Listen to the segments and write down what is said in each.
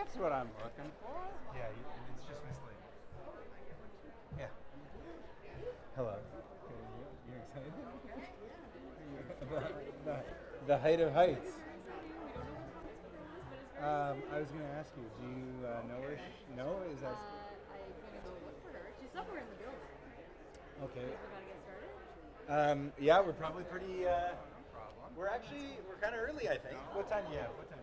That's what I'm looking for. Yeah, it's just misleading. Yeah. Hello. You're excited? the height of heights. I was going to ask you, do you know her? No? Is that... I'm gonna go look for her. She's somewhere in the building. Okay. We're about to get started. Yeah, we're probably pretty... No problem. We're kind of early, I think. What time do you have? 20.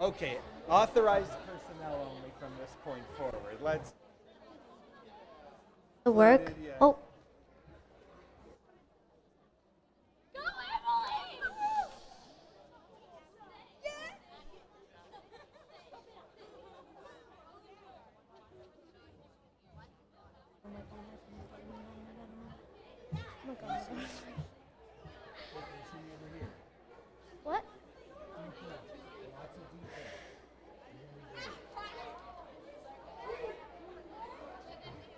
Okay, authorized personnel only from this point forward. Let's. The work. Yeah. Oh. What?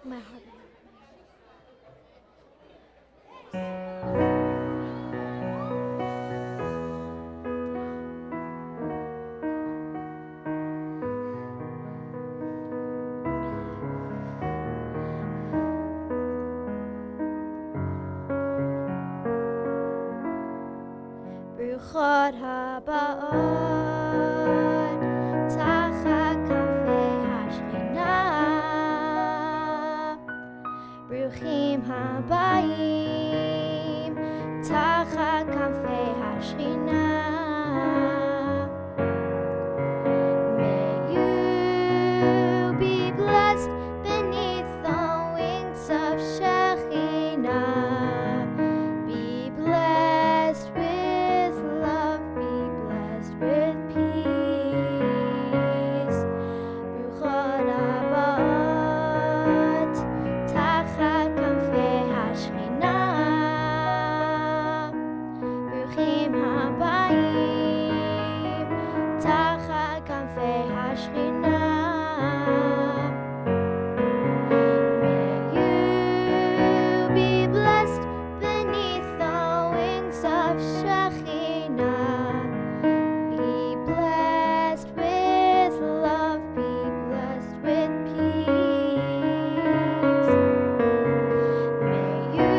My heart. ברוכות הבאות תחת כנפי השכינה, ברוכים הבאים תחת כנפי השכינה. May you be blessed beneath the wings of Shekhinah. Be blessed with love, be blessed with peace. ברוכות הבאות תחת כנפי השכינה, ברוכים הבאים תחת כנפי השכינה. May you be blessed beneath the wings of Shekhinah. Be blessed with love, be blessed with peace. May you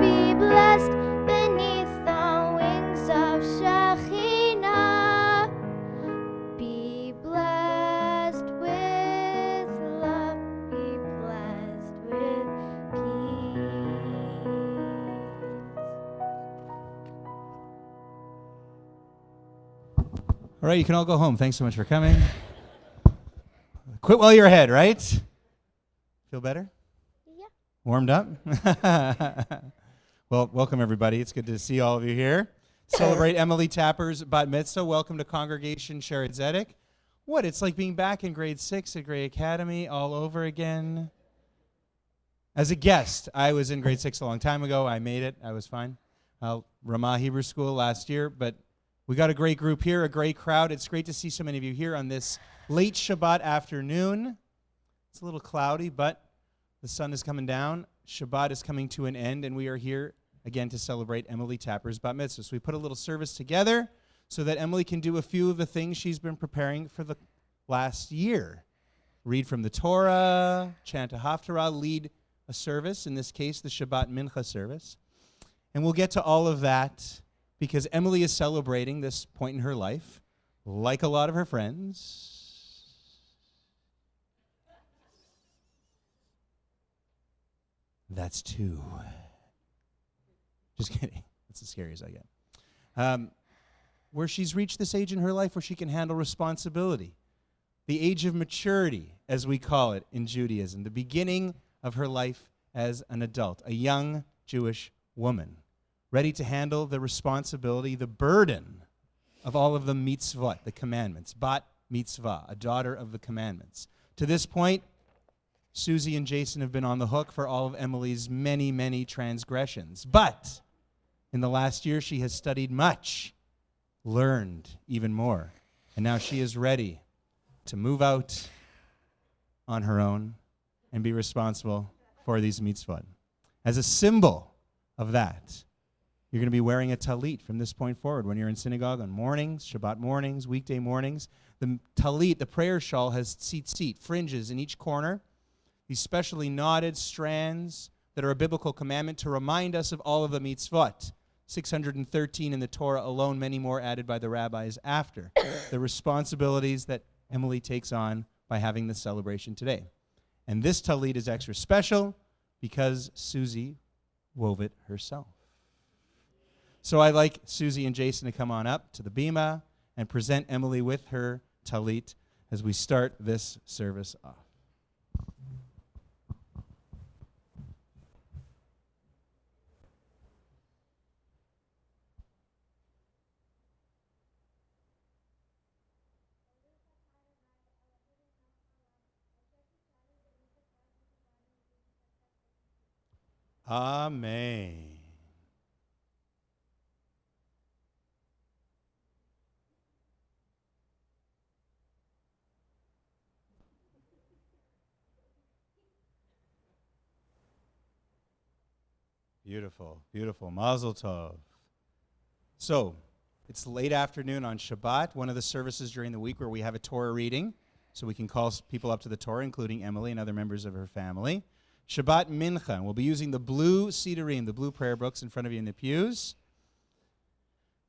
be blessed beneath the wings of Shekhinah. Be blessed with love, be blessed with peace. All right, you can all go home. Thanks so much for coming. Quit while you're ahead, right? Feel better? Yeah. Warmed up? Well, welcome everybody. It's good to see all of you here. Celebrate Emily Tapper's Bat Mitzvah. Welcome to Congregation Sharet Zedek. What, it's like being back in grade 6 at Grey Academy all over again. As a guest, I was in grade 6 a long time ago. I made it. I was fine. Ramah Hebrew School last year, but we got a great group here, a great crowd. It's great to see so many of you here on this late Shabbat afternoon. It's a little cloudy, but the sun is coming down. Shabbat is coming to an end, and we are here again to celebrate Emily Tapper's Bat Mitzvah. So we put a little service together so that Emily can do a few of the things she's been preparing for the last year. Read from the Torah, chant a Haftarah, lead a service, in this case the Shabbat Mincha service. And we'll get to all of that because Emily is celebrating this point in her life, like a lot of her friends. That's 2. Just kidding. That's as scary as I get. Where she's reached this age in her life where she can handle responsibility. The age of maturity, as we call it in Judaism. The beginning of her life as an adult. A young Jewish woman. Ready to handle the responsibility, the burden of all of the mitzvot, the commandments. Bat mitzvah, a daughter of the commandments. To this point, Susie and Jason have been on the hook for all of Emily's many, many transgressions. But in the last year, she has studied much, learned even more, and now she is ready to move out on her own and be responsible for these mitzvot. As a symbol of that, you're going to be wearing a talit from this point forward when you're in synagogue on mornings, Shabbat mornings, weekday mornings. The talit, the prayer shawl, has tzitzit, fringes in each corner, these specially knotted strands that are a biblical commandment to remind us of all of the mitzvot. 613 in the Torah alone, many more added by the rabbis after. The responsibilities that Emily takes on by having this celebration today. And this talit is extra special because Susie wove it herself. So I'd like Susie and Jason to come on up to the bima, and present Emily with her talit as we start this service off. Amen. Beautiful, beautiful. Mazel tov. So, it's late afternoon on Shabbat, one of the services during the week where we have a Torah reading, so we can call people up to the Torah, including Emily and other members of her family. Shabbat Mincha. We'll be using the blue Sidurim, the blue prayer books in front of you in the pews.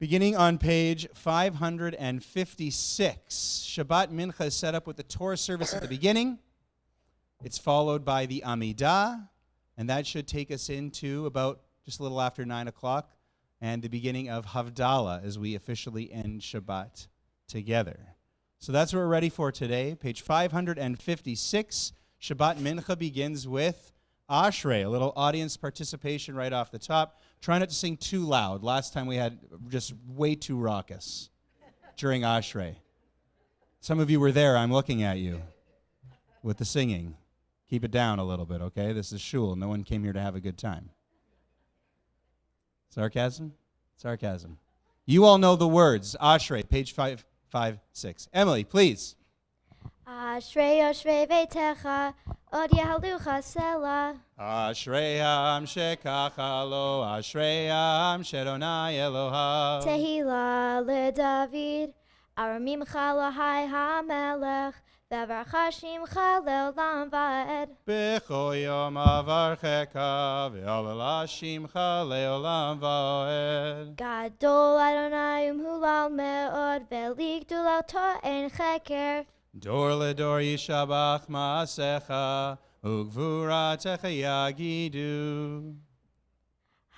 Beginning on page 556, Shabbat Mincha is set up with the Torah service at the beginning. It's followed by the Amidah, and that should take us into about just a little after 9 o'clock and the beginning of Havdalah as we officially end Shabbat together. So that's what we're ready for today. Page 556, Shabbat Mincha begins with Ashrei, a little audience participation right off the top. Try not to sing too loud. Last time we had just way too raucous during Ashrei. Some of you were there. I'm looking at you with the singing. Keep it down a little bit, okay? This is shul. No one came here to have a good time. Sarcasm? Sarcasm. You all know the words. Ashrei, page 556. Emily, please. Ashrei Ashrei Veitecha Od Yahalucha Selah. Ashrei Am Shekacha Lo, Ashrei Am Shadonai Eloha. Tehillah LeDavid Aramimcha Lahai HaMelech Ve'varcha Shimcha Le'olam Va'ed. B'chol Yom Avarchecha Ve'alala Shimcha Le'olam Va'ed. Gadol Adonai Umhulal Me'od Ve'ligdulato Ein Cheker. Dor ledor yishabach ma'asecha, ugvuratecha yagidu.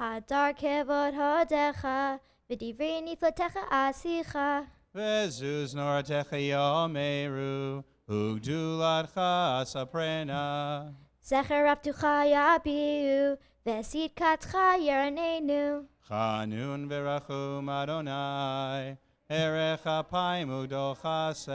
Hadar Kevod Hodecha V'divrei Niflatecha Asicha. Vezuz noratecha yomeru, ugdulatcha asaprena. Zecher Raptucha Yabiu Ve'sid Katcha Yeranenu. Chanun verachum Adonai, erech apayim ugdol chased.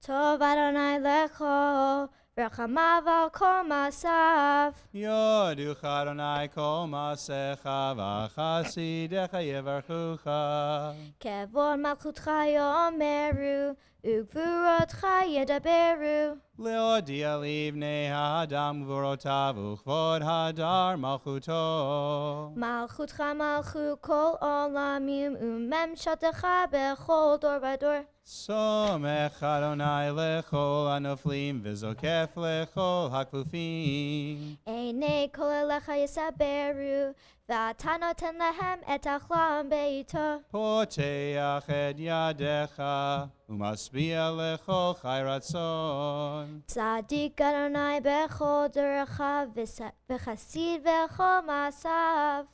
Tov Adonai Lecho V'chamav Al Kol Masav. Yoduch Adonai kol masecha, v'chasidecha yevarchucha. Kevod Malchutcha Yomeru Ugvurotcha Yedaberu. Leodia livnei ha'adam gvurotav uchvod hadar malchuto. Malchutcha Malchut Kol Olamim Umemshatecha Bechol Dor Vador. Somech Adonai lechol hanoflim v'zokef lechol hakfufim. Einei Kol Elecha Yesaberu V'ata noten lehem et achlam beito. Poteach et yadecha umasbia lechol chai ratzon. Tzadik Adonai Bechol Derecha V'chasid Bechol Masav.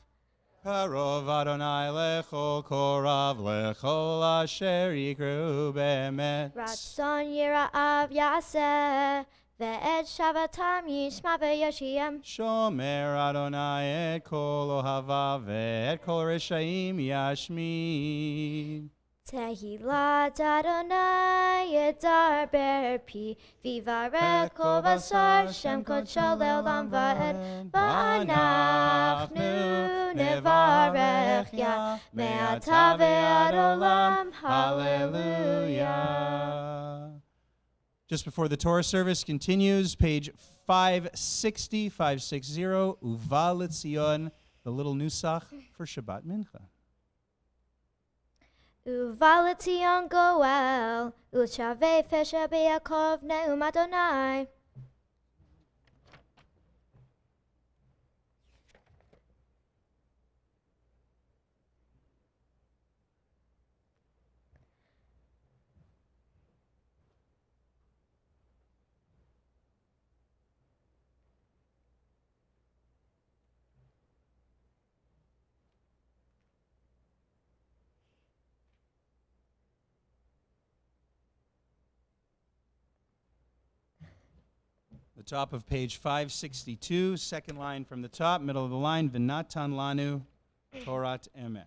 Karov Adonai lechol korav lechol asher yikru be'emet. Ratzon Yira'av Yaseh Ve'et Shavatam Yishma Ve'yashiyam. Shomer Adonai et kol ohavav ve'et kol reshaim yashmid. Tehillat Adonai Yedar Berpi Vivarech Kol Basar Shem Kodsho Le'olam Va'ed. V'anachnu Nevarech Ya Me'ata Ve'ad Olam. Hallelujah. Just before the Torah service continues, page 560, Uva L'Tzion, the little nusach for Shabbat Mincha. Uvalation Goel Ulchave Fesha Be'akov Ne'um Adonai. The top of page 562, second line from the top, middle of the line, V'natan lanu Torat emes.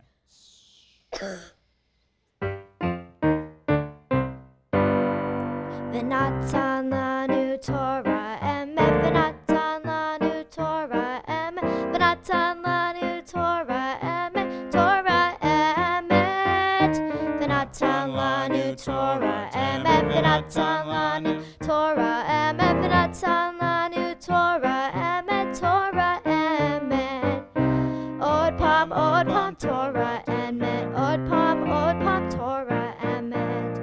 V'natan lanu Torah emet, v'natan lanu Torah emet, v'natan lanu Torah emet, Torah emet. V'natan lanu Torah emet, v'natan lanu Torah emet, v'natan lanu Torah emet, Torah emet. Od pam Torah emet, od pam Torah emet.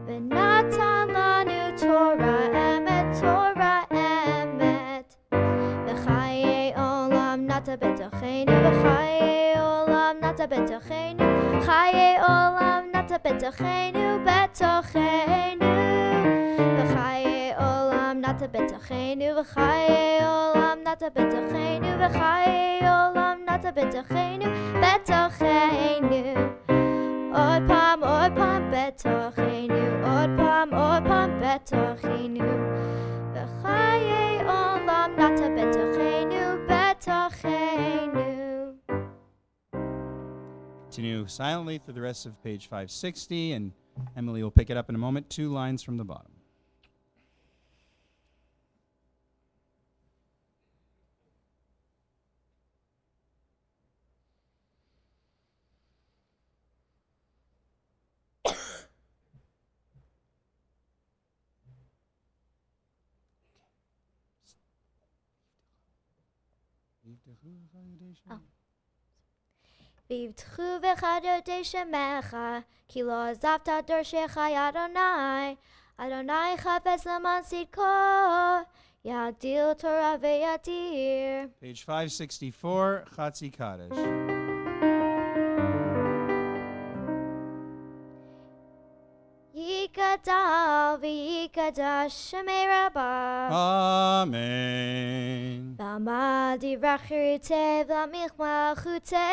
V'natan lanu Torah emet, Torah emet. V'chaye olam nata betochenu, v'chaye olam nata betochenu, chaye olam nata betochenu, betochenu. V'chaye olam nata betochenu, v'chaye olam nata betochenu, v'chaye olam nata betochenu, betochenu. Od pam betochenu, od pam betochenu. V'chaye olam nata betochenu, betochenu. Continue silently through the rest of page 560, and Emily will pick it up in a moment, 2 lines from the bottom. V'yivtchu v'chadodei shemecha, ki lo azavta dorshecha Adonai. Adonai chafetz leman tzidko, yagdil Torah ve'yadir. Page 564, Chatzi Kaddish. Yikadal v'yikadash shemei rabbav. Amen. V'amad yirachirute v'amichma chute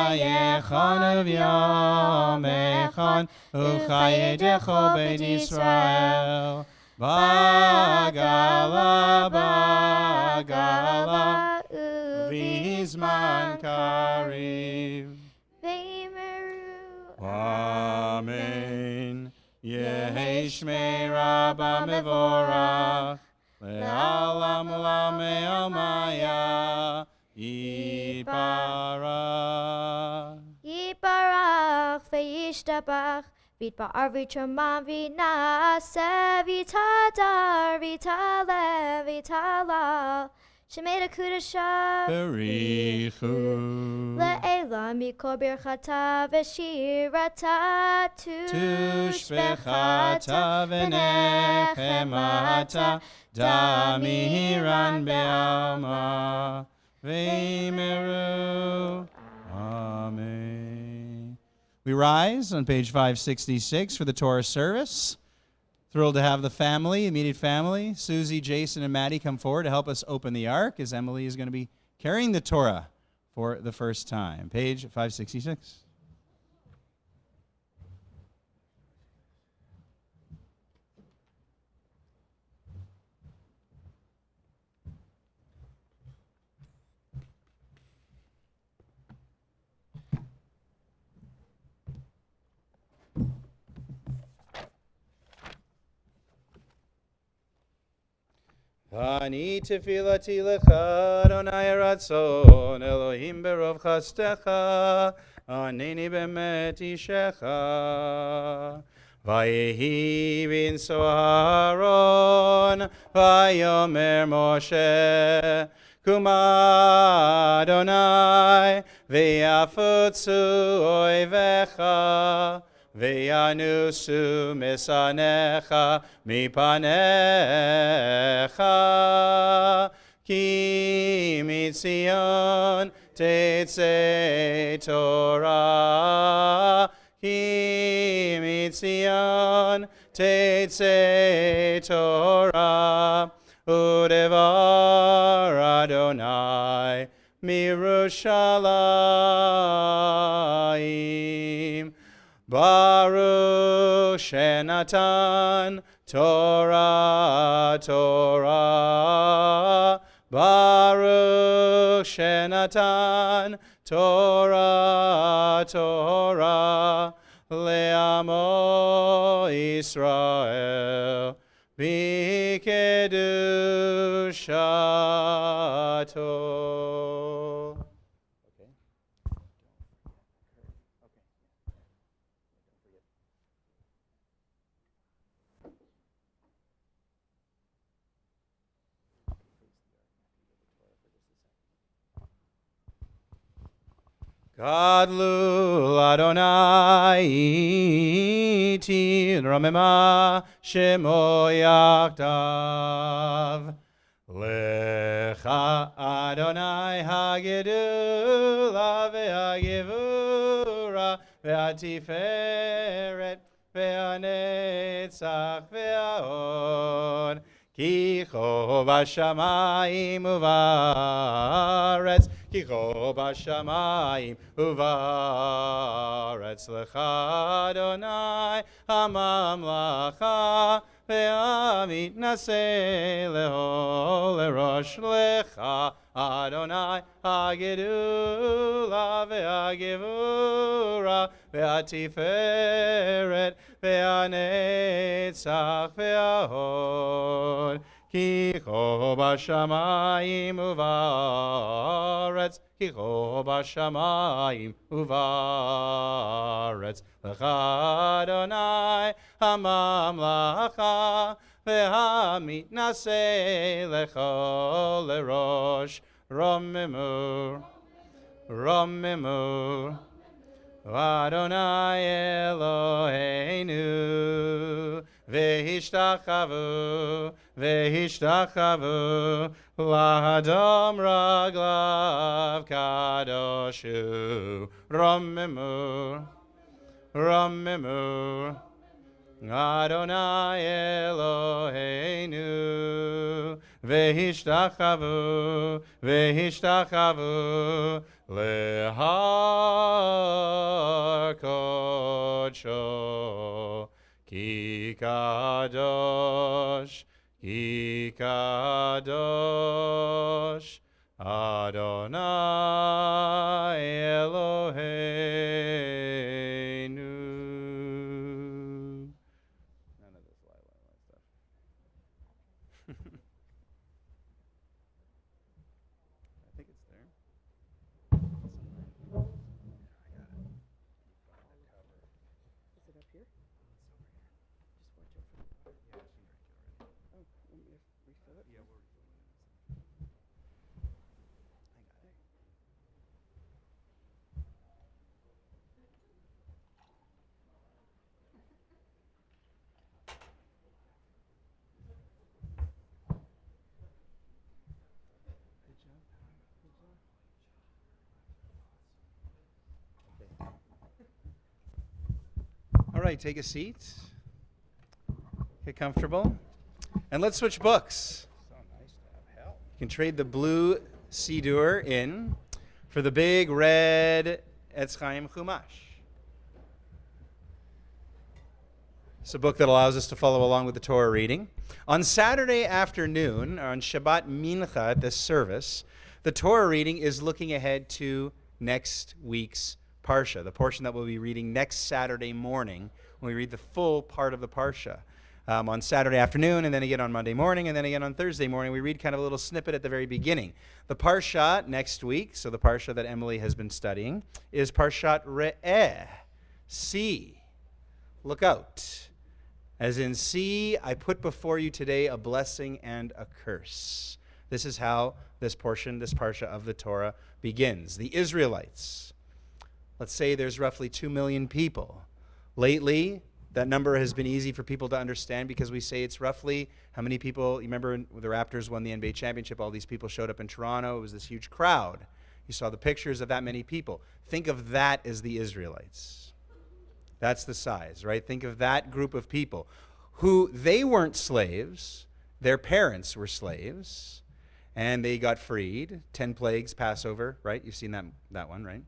Chayechon uvyom echon uchayedecho beit Yisrael. Bagala v'zman kariv. Amen. Yehi shmei Rabba mevorach, le'alam ulam me'omaya, yiparach. Yiparach ve'yishtabach, v'yitba'ar v'yitramam v'yinaseh, v'yitadar v'yitaleh v'yitalal, shemei lekudashav Berichu. le'elam mikol birchata v'shirata Tushbechata v'nechemata, damiran be'alma, v'yimeru. Amen. We rise on page 566 for the Torah service. Thrilled to have the family, immediate family, Susie, Jason, and Maddie come forward to help us open the ark as Emily is going to be carrying the Torah for the first time. Page 566. Ani tefilati lecha, Adonai ratzon, Elohim berov chastecha, aneni bemet ishecha. Vayehi binso Aaron, vayomer Moshe, kuma Adonai, ve'afutzu oivecha, ve'yanusu misanecha mipanecha, ki mitzion tetzei Torah, ki mitzion tetzei Torah, udevar Adonai mirushalayim. Baruch Shenatan Torah, Torah, Baruch Shenatan, Torah, Torah, Le'amo Israel, B'kedushato. Gadlu Adonai iti ramema shemo yaktav. Lecha Adonai hagedula ve'agivura ve'atiferet ve'anetzach ve'aod. Ki cho b'shamayim uvaretz, ki cho b'shamayim uvaretz. Lecha Adonai hamamlacha ve'amit naseh leho lerosh. Lecha Adonai hagedula ve'agivura ve'atiferet ve'anetzach ve'ahod. Ki cho b'shamayim uvaretz, ki cho b'shamayim uvaretz. Lecha Adonai hamamlacha ve'hamit naseh lecho lerosh. Romimur, Romimur, Adonai Eloheinu, Vehishtachavu, Vehishtachavu, Lahadom Raglav Kadoshu. Romimur, Romimur, Adonai Eloheinu, Vehishtachavu, Vehishtachavu, Lehar Kodsho, Ki Kadosh, Ki Kadosh, Adonai Eloheinu. None of this stuff. I think it's there. Is it up here? Just watch out for the water. Oh, want me to refill it? Yeah, we're All right, take a seat. Get comfortable. And let's switch books. so nice to have help. You can trade the blue Siddur in for the big red Etz Chaim Chumash. It's a book that allows us to follow along with the Torah reading. On Saturday afternoon, or on Shabbat Mincha at this service, the Torah reading is looking ahead to next week's Parsha, the portion that we'll be reading next Saturday morning when we read the full part of the Parsha. On Saturday afternoon, and then again on Monday morning, and then again on Thursday morning, we read kind of a little snippet at the very beginning. The Parsha next week, so the Parsha that Emily has been studying, is Parshat Re'eh. See, look out. As in, see, I put before you today a blessing and a curse. This is how this portion, this Parsha of the Torah begins. The Israelites. Let's say there's roughly 2 million people. Lately, that number has been easy for people to understand because we say it's roughly how many people. You remember when the Raptors won the NBA championship, all these people showed up in Toronto. It was this huge crowd. You saw the pictures of that many people. Think of that as the Israelites. That's the size, right? Think of that group of people who they weren't slaves. Their parents were slaves, and they got freed. 10 plagues, Passover, right? You've seen that one, right?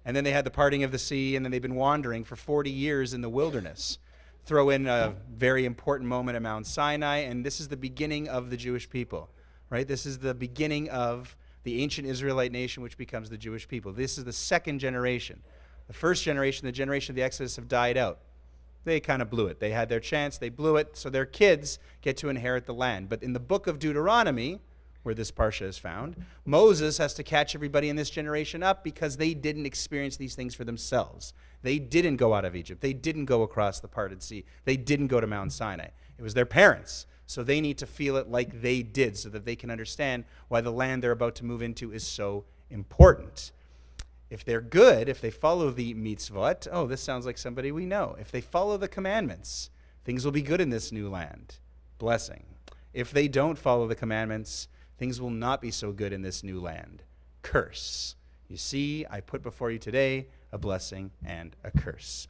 And then they had the parting of the sea, and then they've been wandering for 40 years in the wilderness. throw in a very important moment at Mount Sinai, and this is the beginning of the Jewish people, right? This is the beginning of the ancient Israelite nation, which becomes the Jewish people. This is the second generation. The first generation, the generation of the Exodus, have died out. They kind of blew it. They had their chance, they blew it, so their kids get to inherit the land. But in the book of Deuteronomy, where this parsha is found, Moses has to catch everybody in this generation up because they didn't experience these things for themselves. They didn't go out of Egypt. They didn't go across the parted sea. They didn't go to Mount Sinai. It was their parents. So they need to feel it like they did so that they can understand why the land they're about to move into is so important. If they're good, if they follow the mitzvot, oh, this sounds like somebody we know. If they follow the commandments, things will be good in this new land. Blessing. If they don't follow the commandments, things will not be so good in this new land. Curse. You see, I put before you today a blessing and a curse.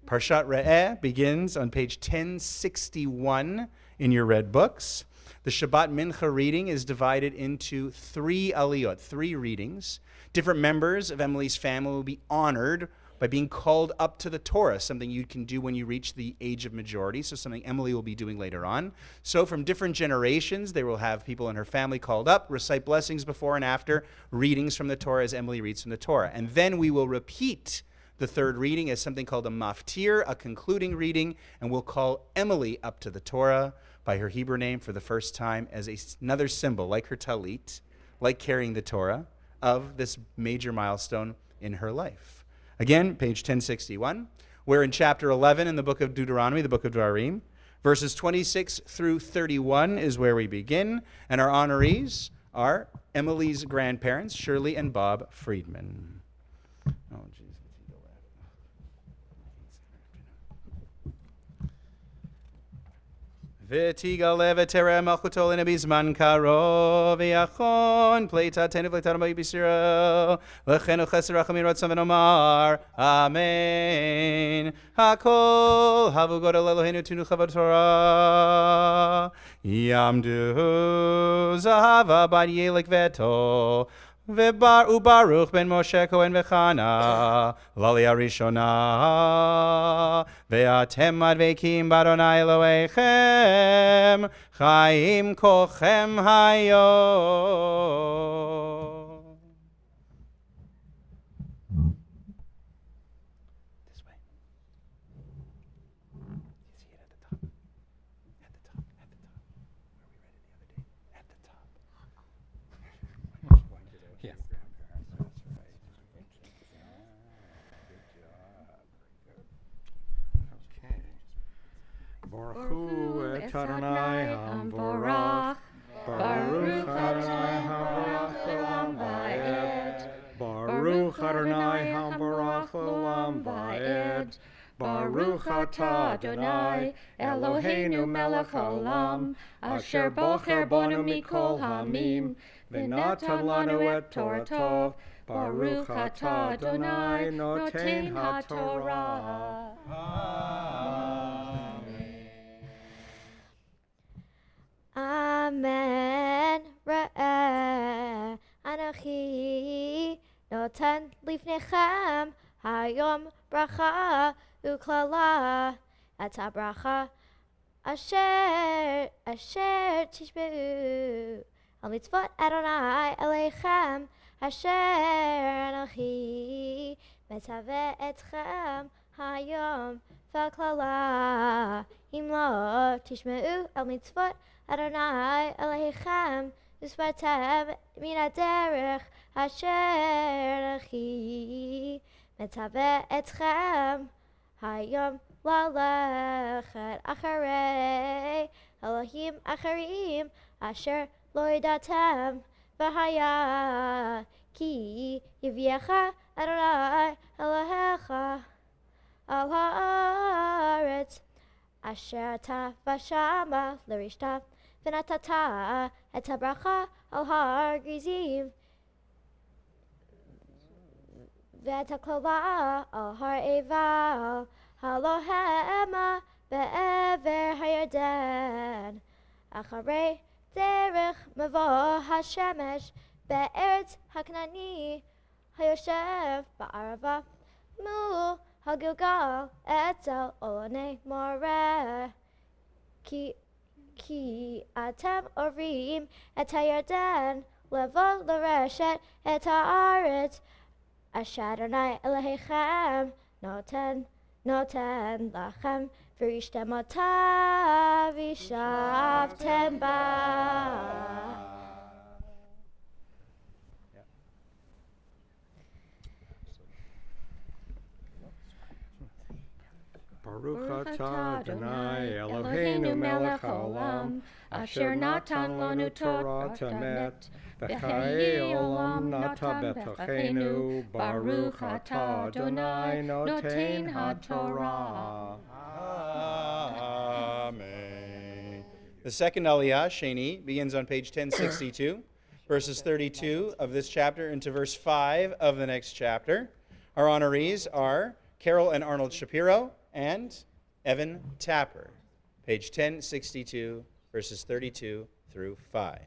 Parshat Re'eh begins on page 1061 in your red books. The Shabbat Mincha reading is divided into 3 aliyot, 3 readings. Different members of Emily's family will be honored by being called up to the Torah, something you can do when you reach the age of majority, so something Emily will be doing later on. So from different generations, they will have people in her family called up, recite blessings before and after, readings from the Torah as Emily reads from the Torah. And then we will repeat the 3rd reading as something called a maftir, a concluding reading, and we'll call Emily up to the Torah by her Hebrew name for the first time as another symbol, like her talit, like carrying the Torah, of this major milestone in her life. Again, page 1061. We're in chapter 11 in the book of Deuteronomy, the book of Dvarim. Verses 26 through 31 is where we begin, and our honorees are Emily's grandparents, Shirley and Bob Friedman. Oh, geez. ותגלה ותראה מלכותו לנה בזמן קרוב ויחון פליטתנו פליטת עמי בישראל לכן חסד רחמים רצון ונאמר אמן הכל הבו גודל אלוהינו תנו כבוד תורה יעמדו זהבה בת ילק וטול וברוך בן משה כהן וחנה לעלייה ראשונה ואתם הדבקים באדוני אלוהיכם חיים כולכם היום. This way. You see it at the top. At the top. At the top. Where we read it the other day. At the top. Yeah. Okay. Baruch Hu et Adonai Hamvorach. Baruch Adonai Hamvorach Olam Va'ed. Baruch Adonai Hamvorach Olam Va'ed. Baruch atah Adonai Eloheinu melech haolam asher bocher banu mikol hamim v'natan lanu et Torato. Baruch atah Adonai noten haTorah. Amen. Ra'eh Anochi noten lifnechem hayom bracha uklala et habracha asher tishmeu al mitzvot Adonai Elechem asher Anochi metzaveh etchem hayom v'klala im lo tishmeu al mitzvot Adonai Elechem usvatem min haderech asher Anochi metzaveh etchem hayom lalechet acharei Elohim acharim asher lo yadatem v'haya ki yivyecha Adonai Elohecha al haaretz asher ta v'shama l'rishta v'natata et habracha al har grizim ואת הקללה על הר עיבל, הלוחמה בעבר הירדן. אחרי דרך מבוא השמש בארץ הכנעני, היושב בערבה מול Hagilgal etzel olane more. Ki atem orim et hayarden levo l'reshet et haaretz. Asher Adonai Elohechem noten lachem v'rishtem ota v'shavtem ba. Baruch atah Adonai Eloheinu melech haolam, asher natan lanu Torah temet, v'chayei olam nata betochenu. Baruch atah Adonai noten haTorah. Amen. The second Aliyah, Sheni, begins on page 1062, verses 32 of this chapter into verse 5 of the next chapter. Our honorees are Carol and Arnold Shapiro and Evan Tapper, page 1062, verses 32 through 5.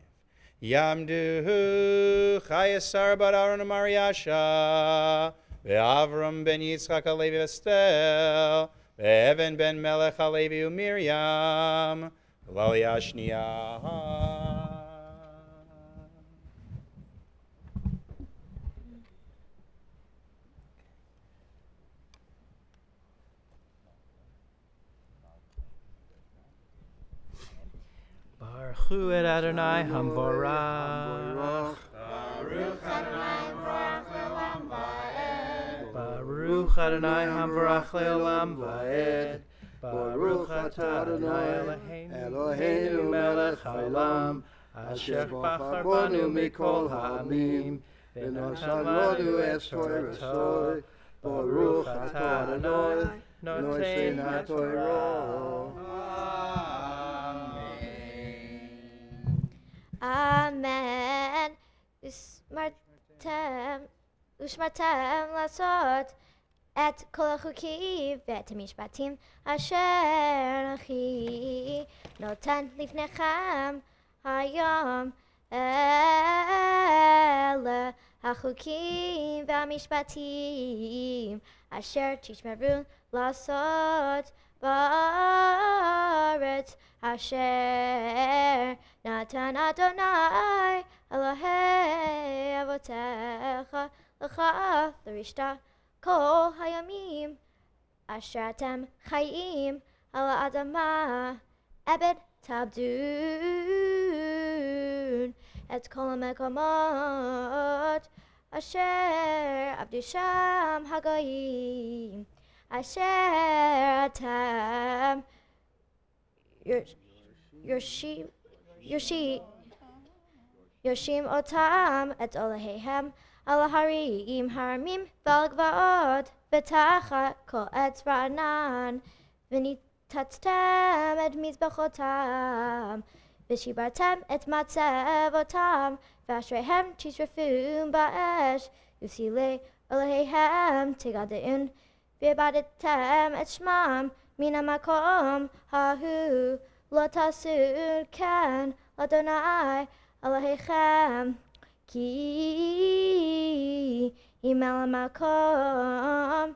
Yamdu Chayasar bar Aaron Mariasha, ve'Avram ben Yitzchak Alevi Estel, ve'Evan ben Melech Alevi u'Miriam, v'Laliyah Shniyah. Baruch et Adonai Hamvorach. Baruch Adonai Hamvorach le'olam va'ed. Baruch Adonai Hamvorach le'olam va'ed. Baruch atah Adonai Eloheinu melech haolam, asher bachar banu mikol ha'amim, v'nosan lanu et Torato. Baruch atah Adonai noten haTorah. Amen. Ushmartem lasot et kol hachukim v'et mishpatim asher achi noten lifnechem hayom ele hachukim v'amishpatim asher tishmeru lasot ba'aretz asher natan Adonai Elohei avotecha lecha l'rishta kol hayamim asher atem chayim ala adama ebed tabdun et kol hamekomot asher abdu sham hagoyim asher atem Yoshim otam et olehehem ala harim haramim v'algvaot v'tachat kol etz ra'anan v'nitatztem et mizbechotam v'shibartem et matzevotam v'ashreihem tishrefum ba'esh ufsile olehehem tigadeun v'ibadettem et shmam min hamakom hahu lo tasur kan Adonai Elohechem ki imel hamakom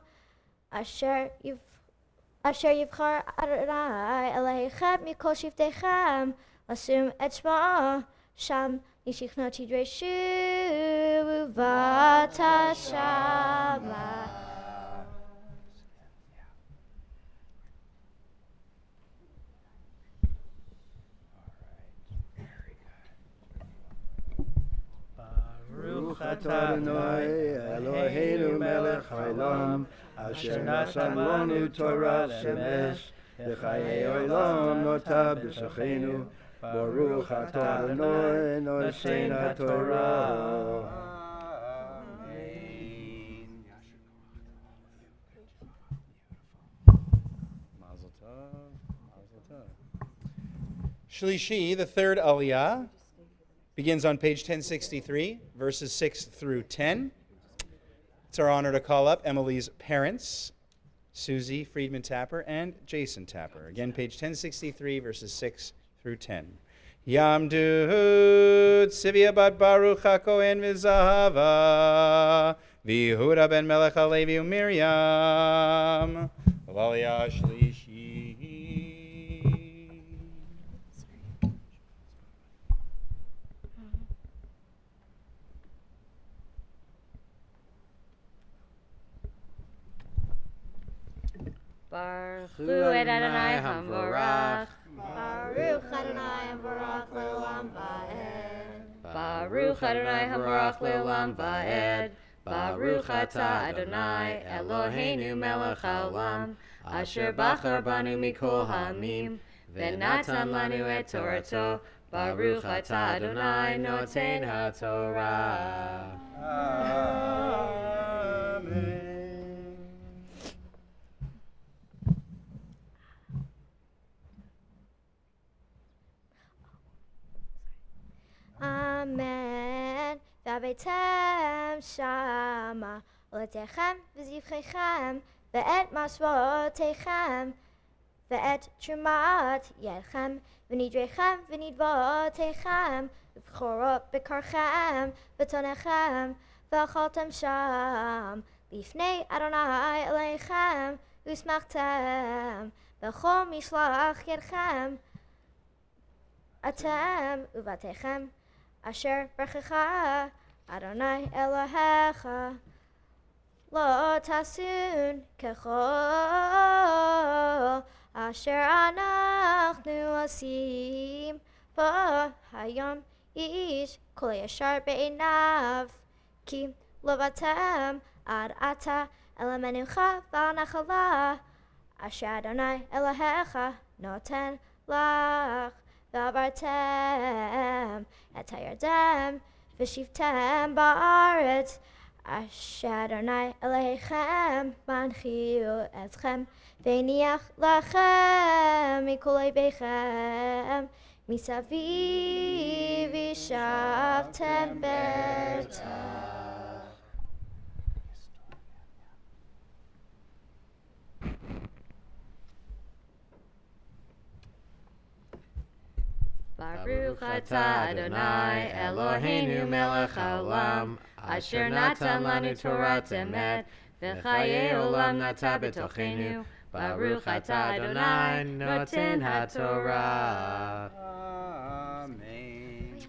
asher yivchar Adonai Elohechem mikol shiftechem lasum et shma sham yishichno tidreshu v'atashama. Baruch atah Adonai Eloheinu melech haolam, asher nasan lanu Torah emes, v'chayei olam nota b'sachenu. Baruch atah Adonai noten haTorah. Mazel tov, mazel tov. Shlishi, the third Aliyah, begins on page 1063, verses 6 through 10. It's our honor to call up Emily's parents, Susie Friedman Tapper and Jason Tapper. Again, page 1063, verses 6 through 10. Yamdu Tzivia bat Baruch HaKohen v'Zahava V'Yehuda ben Melech HaLevi u'Miriam. L'Aliyah Shlishi. Baruch Adonai Hamvorach. Baruch Adonai Baruch Le'olam Va'ed. Baruch Adonai Hamvorach Le'olam Va'ed. Baruch Atah Adonai Eloheinu Melech HaOlam, Asher Bachar Banu Mikol Ha'amim, V'natan Lanu Et Torato. Baruch Atah Adonai Noten HaTorah. Amen. Amen. V'abetem shama oletechem v'zivchechem ve'et masvotechem ve'et trumat yedchem v'nidrechem v'nidvotechem v'chorot bekarchem v'tonechem v'achaltem sham lifnei Adonai Elohechem usmachtem v'chol mishlach yedchem atem uvatechem Asher Baruchecha Adonai Elohecha Lo Tasun Kechol Asher Anachnu Asim Ba Hayom Ish Kol Yashar Be'einav Ki Lovatem Ad Ata Elamenucha V'Anachala Asher Adonai Elohecha Noten Lach V'avartem et hayardem v'shivtem ba'aretz asher Adonai Elohechem manchiu etchem v'niach lachem mikol oivechem misaviv v'shavtem betach. Baruch Atah Adonai Eloheinu Melech HaOlam, Asher Natan Lanu Torah Emet, V'chayei Olam Nata B'tochenu. Baruch Atah Adonai Noten HaTorah. Amen.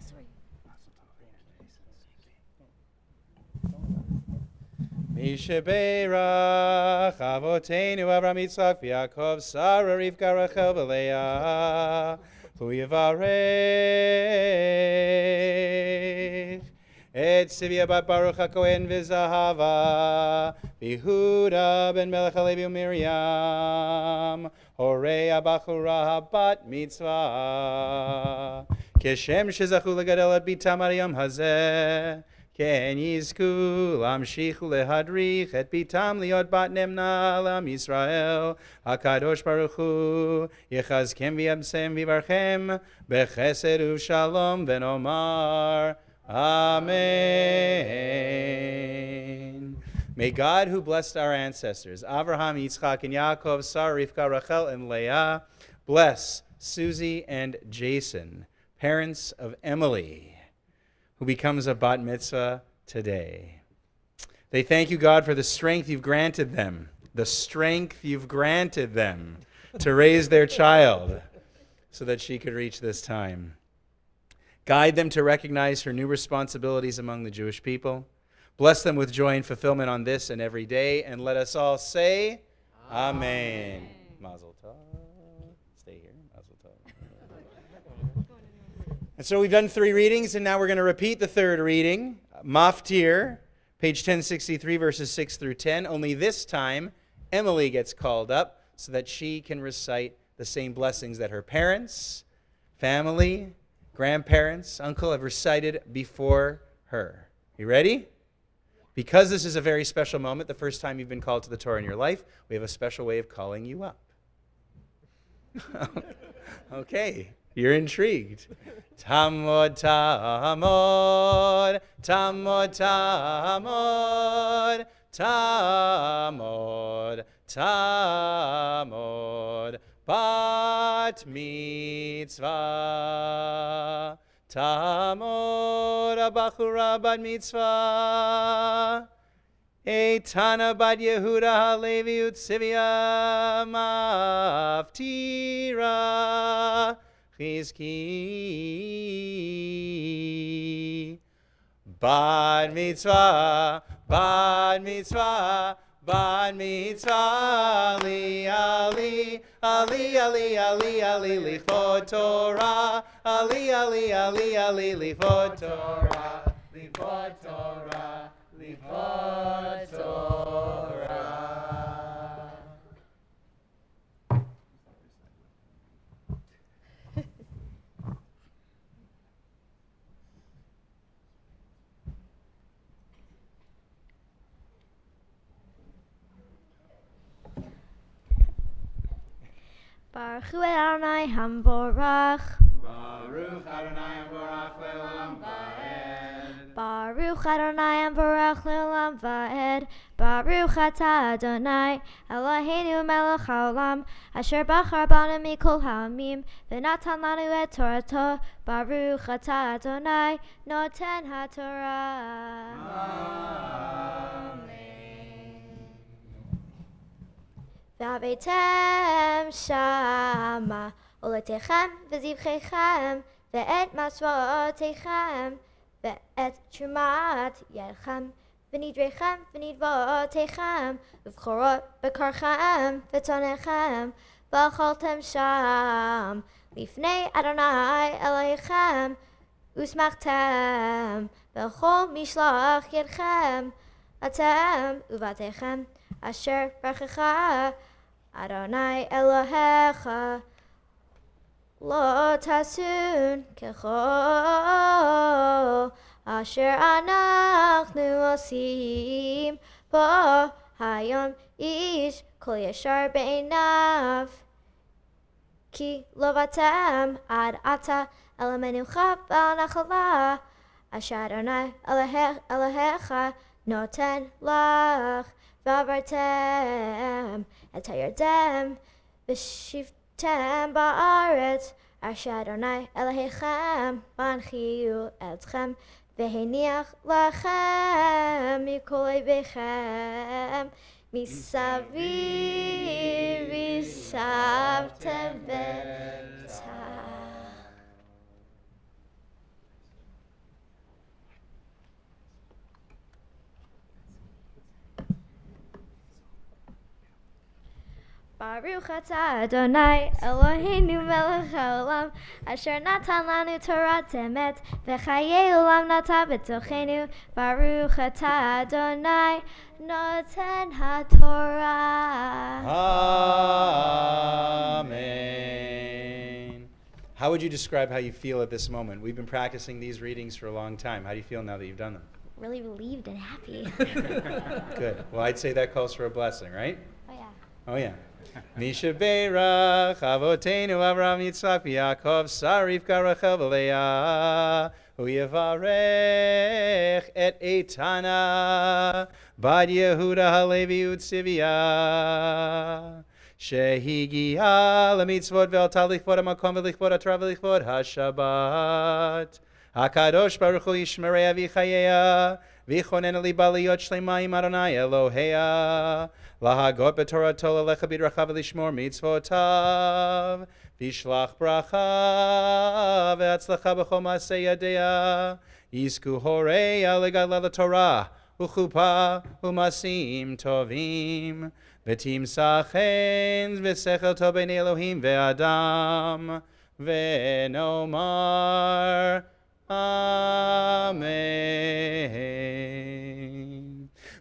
Mishaberach Avotenu Avram Yitzchak V'Yaakov Sarah Rivka Rachel V'Leah Hu Yivarech Et Sivia bat Baruch HaKohen V'Zahava V'Yehuda ben Melech HaLevi u'Miriam Horei HaBachura bat Mitzvah Keshem shezachu legadel et bitam ariyam hazeh Ken yizku lamshich lehadrich et bitam liot bat nemna lam Yisrael HaKadosh Baruch Hu yechazkem v'yamsem v'varchem bechesed u'shalom v'nomar Amen. May God, who blessed our ancestors, Abraham, Yitzchak, and Yaakov, Sarah, Rivka, Rachel, and Leah, bless Susie and Jason, parents of Emily, who becomes a bat mitzvah today. They thank you, God, for the strength you've granted them, to raise their child so that she could reach this time. Guide them to recognize her new responsibilities among the Jewish people. Bless them with joy and fulfillment on this and every day. And let us all say, Amen. Mazel tov. Stay here. Mazel tov. And so we've done 3 readings, and now we're going to repeat the 3rd reading. Maftir, page 1063, verses 6 through 10. Only this time, Emily gets called up so that she can recite the same blessings that her parents, family, grandparents, uncle have recited before her. You ready? Because this is a very special moment, the first time you've been called to the Torah in your life, we have a special way of calling you up. Okay, you're intrigued. Tamod, tamod, tamod, tamod, tamod, tamod, bat mitzvah. Tamod abachura bat mitzvah. Eitana bat Yehuda Halevi Utsivia Maftira Chizki. Bat mitzvah, bat mitzvah, bat mitzvah, ali, ali, ali, ali, ali, ali, lichvod Torah, ali, ali, ali, ali, lichvod Torah, lichvod Torah, lichvod Torah. Baruch Hu Adonai Hamborach. Baruch Adonai Baruch Le'olam Va'ed. Baruch Adonai Hamborach Le'olam Va'ed. Baruch Atah Adonai Eloheinu Melech Haolam Asher Bachar Banu Mikol Ha'amim V'natan Lanu Et Torato. Baruch Atah Adonai Noten HaTorah. V'avetem shama oletechem v'zivchechem ve'et masvotechem ve'et trumat yedchem v'nidrechem v'nidvotechem v'vchorot bekarchem v'tonechem v'acholtem sham lifnei Adonai Elohechem usmachtem v'chol mishlach yedchem atem uvatechem Asher Baruchecha Adonai Elohecha Lo Tasun Kechol Asher Anachnu Osim Bo Hayom Ish Kol Yashar Be'einav Ki Lovatem Ad Ata Elamenucha Bal Nachala Asher Adonai Elohecha Noten Lach V'avartem et hayardem v'shivtem ba'aretz asher Adonai Elohechem v'anchiu etchem v'heniach lachem mikol oivechem misavir v'shavtem v'tah. Baruch atah Adonai Eloheinu melech haolam asher natan lanu Torah emet v'chayei olam nata b'tochenu. Baruch atah Adonai noten haTorah. Amen. How would you describe how you feel at this moment? We've been practicing these readings for a long time. How do you feel now that you've done them? Really relieved and happy. Good. Well, I'd say that calls for a blessing, right? Oh yeah. Oh, yeah. Misha Beirach, Avotenu, Avraham, Yitzhak, Yaakov, Sarivka, Rachel, Leah, Hu Yevarech et Eitana, Bad Yehuda Halevi Utsivia, Shehigia, Lemitzvot, Ve'alta Lichvot HaMakom, Ve'lichvot HaTorah, Ve'lichvot HaShabbat, HaKadosh Baruch Hu Yishmerei V'chayeya, V'chonen liba liyot shleimayim Adonai Elohea, Lahagot b'Torato lelecha b'drachav v'lishmor mitzvotav, V'shlach bracha ve'atzlacha b'chol ma'aseh yadea, Yizku horeya legadla l'Torah, U'chupa u'masim tovim, V'tim sachen v'sechel tov b'nei Elohim ve'adam, Ve'nomar Amen.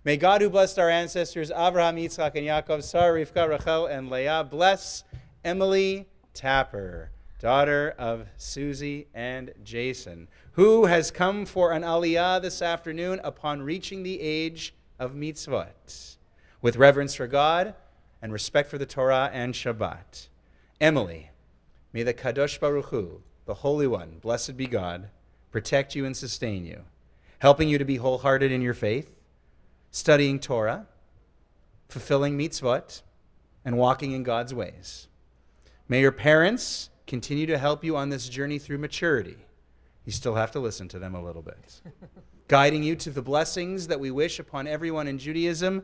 May God, who blessed our ancestors, Avraham, Yitzchak, and Yaakov, Sarah, Rivka, Rachel, and Leah, bless Emily Tapper, daughter of Susie and Jason, who has come for an aliyah this afternoon upon reaching the age of mitzvot, with reverence for God and respect for the Torah and Shabbat. Emily, may the Kadosh Baruch Hu, the Holy One, blessed be God, protect you and sustain you, helping you to be wholehearted in your faith, studying Torah, fulfilling mitzvot, and walking in God's ways. May your parents continue to help you on this journey through maturity. You still have to listen to them a little bit. guiding you to the blessings that we wish upon everyone in Judaism.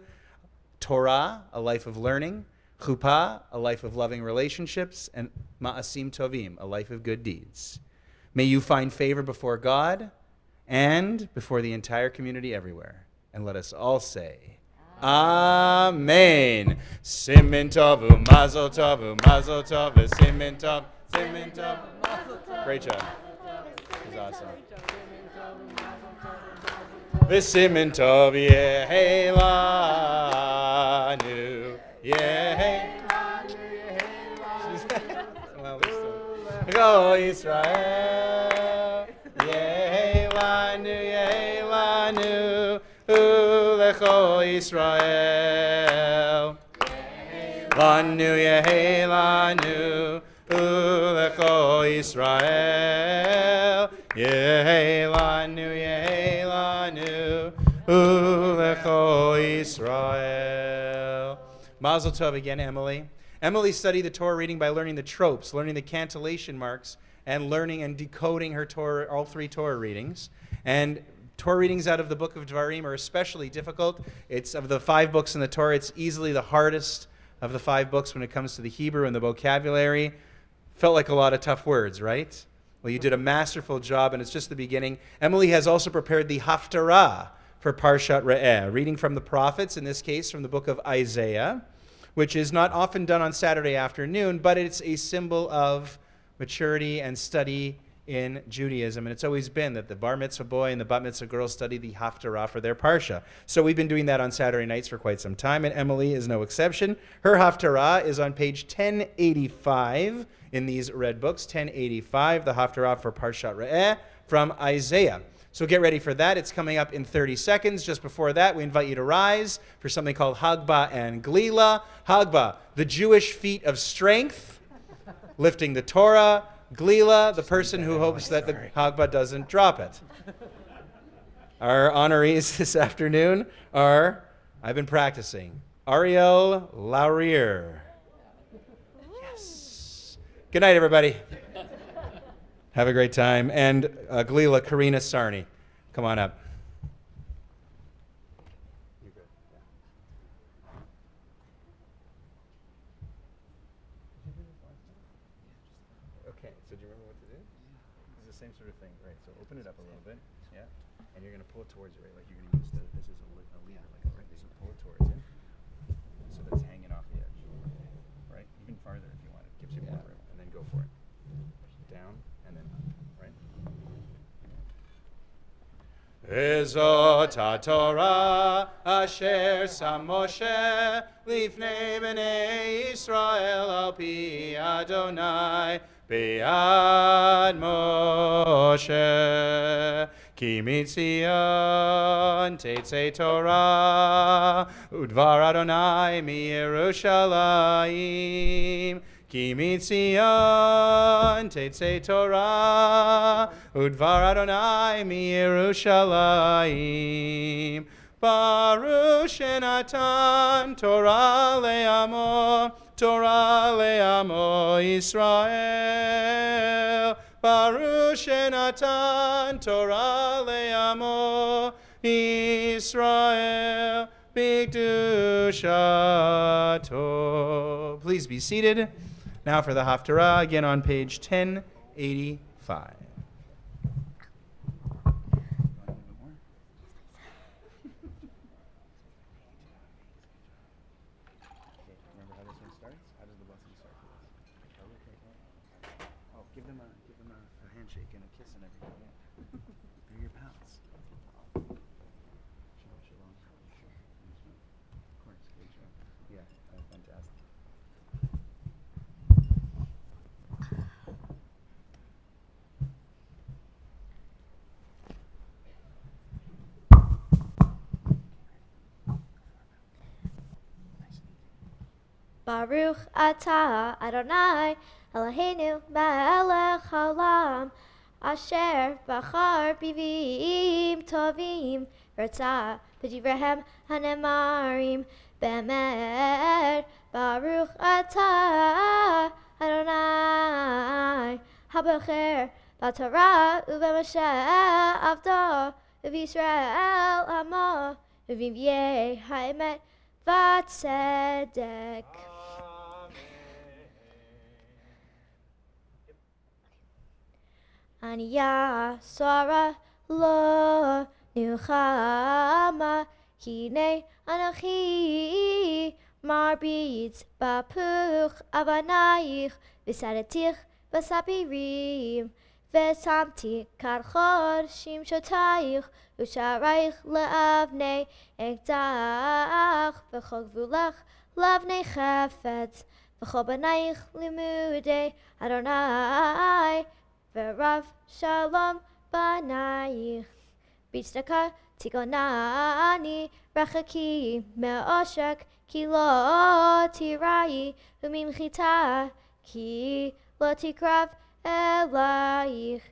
Torah, a life of learning. Chuppah, a life of loving relationships. And Ma'asim Tovim, a life of good deeds. May you find favor before God and before the entire community everywhere. And let us all say, Amen. Simin Tovu, Mazel Tovu, Mazel Tovu, Simin Tov, Simin Tov. Great job. That was awesome. V'simin Tov Yehelanu, Yehelanu, Well, this one. Go Israel, Yehelanu, Yehelanu, Ulecho Israel. Lanu, Yehelanu, Ulecho Israel. Yehelanu, Yehelanu, Ulecho Israel. Mazel tov again, Emily. Emily studied the Torah reading by learning the tropes, learning the cantillation marks, and learning and decoding her Torah, all 3 Torah readings. And Torah readings out of the book of Dvarim are especially difficult. It's of the 5 books in the Torah, it's easily the hardest of the 5 books when it comes to the Hebrew and the vocabulary. Felt like a lot of tough words, right? Well, you did a masterful job, and it's just the beginning. Emily has also prepared the Haftarah for Parshat Re'eh, reading from the prophets, in this case from the book of Isaiah, which is not often done on Saturday afternoon, but it's a symbol of maturity and study in Judaism. And it's always been that the bar mitzvah boy and the bat mitzvah girl study the Haftarah for their Parsha. So we've been doing that on Saturday nights for quite some time, and Emily is no exception. Her Haftarah is on page 1085 in these red books, 1085, the Haftarah for Parshat Re'eh from Isaiah. So get ready for that. It's coming up in 30 seconds. Just before that, we invite you to rise for something called Hagbah and Glila. Hagbah, the Jewish feat of strength, lifting the Torah. Glila, the person who hopes that the Hagbah doesn't drop it. Our honorees this afternoon are, I've been practicing, Ariel Laurier. Yes. Good night, everybody. Have a great time. And Glila, Karina Sarni. Come on up. You're good. Yeah. Okay, so do you remember what to do? It's the same sort of thing, right? So open it up a little bit, yeah? And you're going to pull it towards you, right? Like you're going to use this as a leader, like, right? So pull it towards you. So that's hanging off the edge, right? Even farther if you want. It gives you more room. And then go for it. Down. And then up, right? Ezot HaTorah asher sam Moshe lifnei bnei Yisrael al pi Adonai be'ad Moshe ki mitzion tetzei Torah udvar Adonai mi Yerushalayim Ki mitzion tetzei Torah, udvar Adonai mi Yerushalayim. Baruch shenatan Torah le'amo Yisrael. Baruch shenatan Torah le'amo Yisrael. B'kedushato. Please be seated. Now for the Haftarah, again on page 1085. Remember how this one starts? How does the blessing start? Oh, give them a handshake and a kiss and everything. Yeah. They're your pals. Shalom, shalom. Of course, great job. Yeah, fantastic. Baruch atah Adonai Eloheinu melech haolam asher bachar bivim tovim v'rtzah b'divrehem hanemarim be'emet. Baruch atah Adonai habocher b'torah u'b'Moshe avdo וישראל עמו, ובנביאי האמת והצדק. ענייה שרה לא נלחמה, הנה אנוכי מרביץ בפוך אבנייך, וסרתיך בספירים, ושמתי כרחור שמשותייך, ושערייך לאבני אקדח, וכל גבולך לאבני חפץ, וכל בנייך לימודי אדוני, ורב שלום בנייך. בצדקה תגונני, רחקי מעושק, כי לא תיראי, וממחיתה, כי לא תקרב אלייך.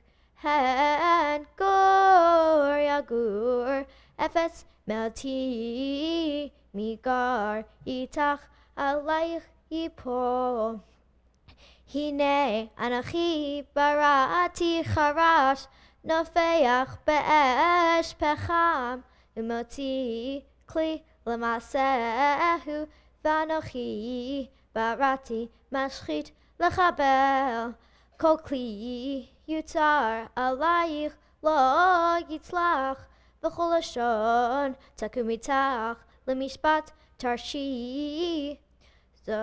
הן גור יגור, אפס מלתי, מגר איתך עלייך יפול. הנה אנוכי בראתי חרש, נופח באש פחם, ומוציא כלי למעשהו, ואנוכי בראתי משחית לחבל. כל כלי יוצר עלייך לא יצלח, וכל לשון תקום איתך למשפט תרשי. זאת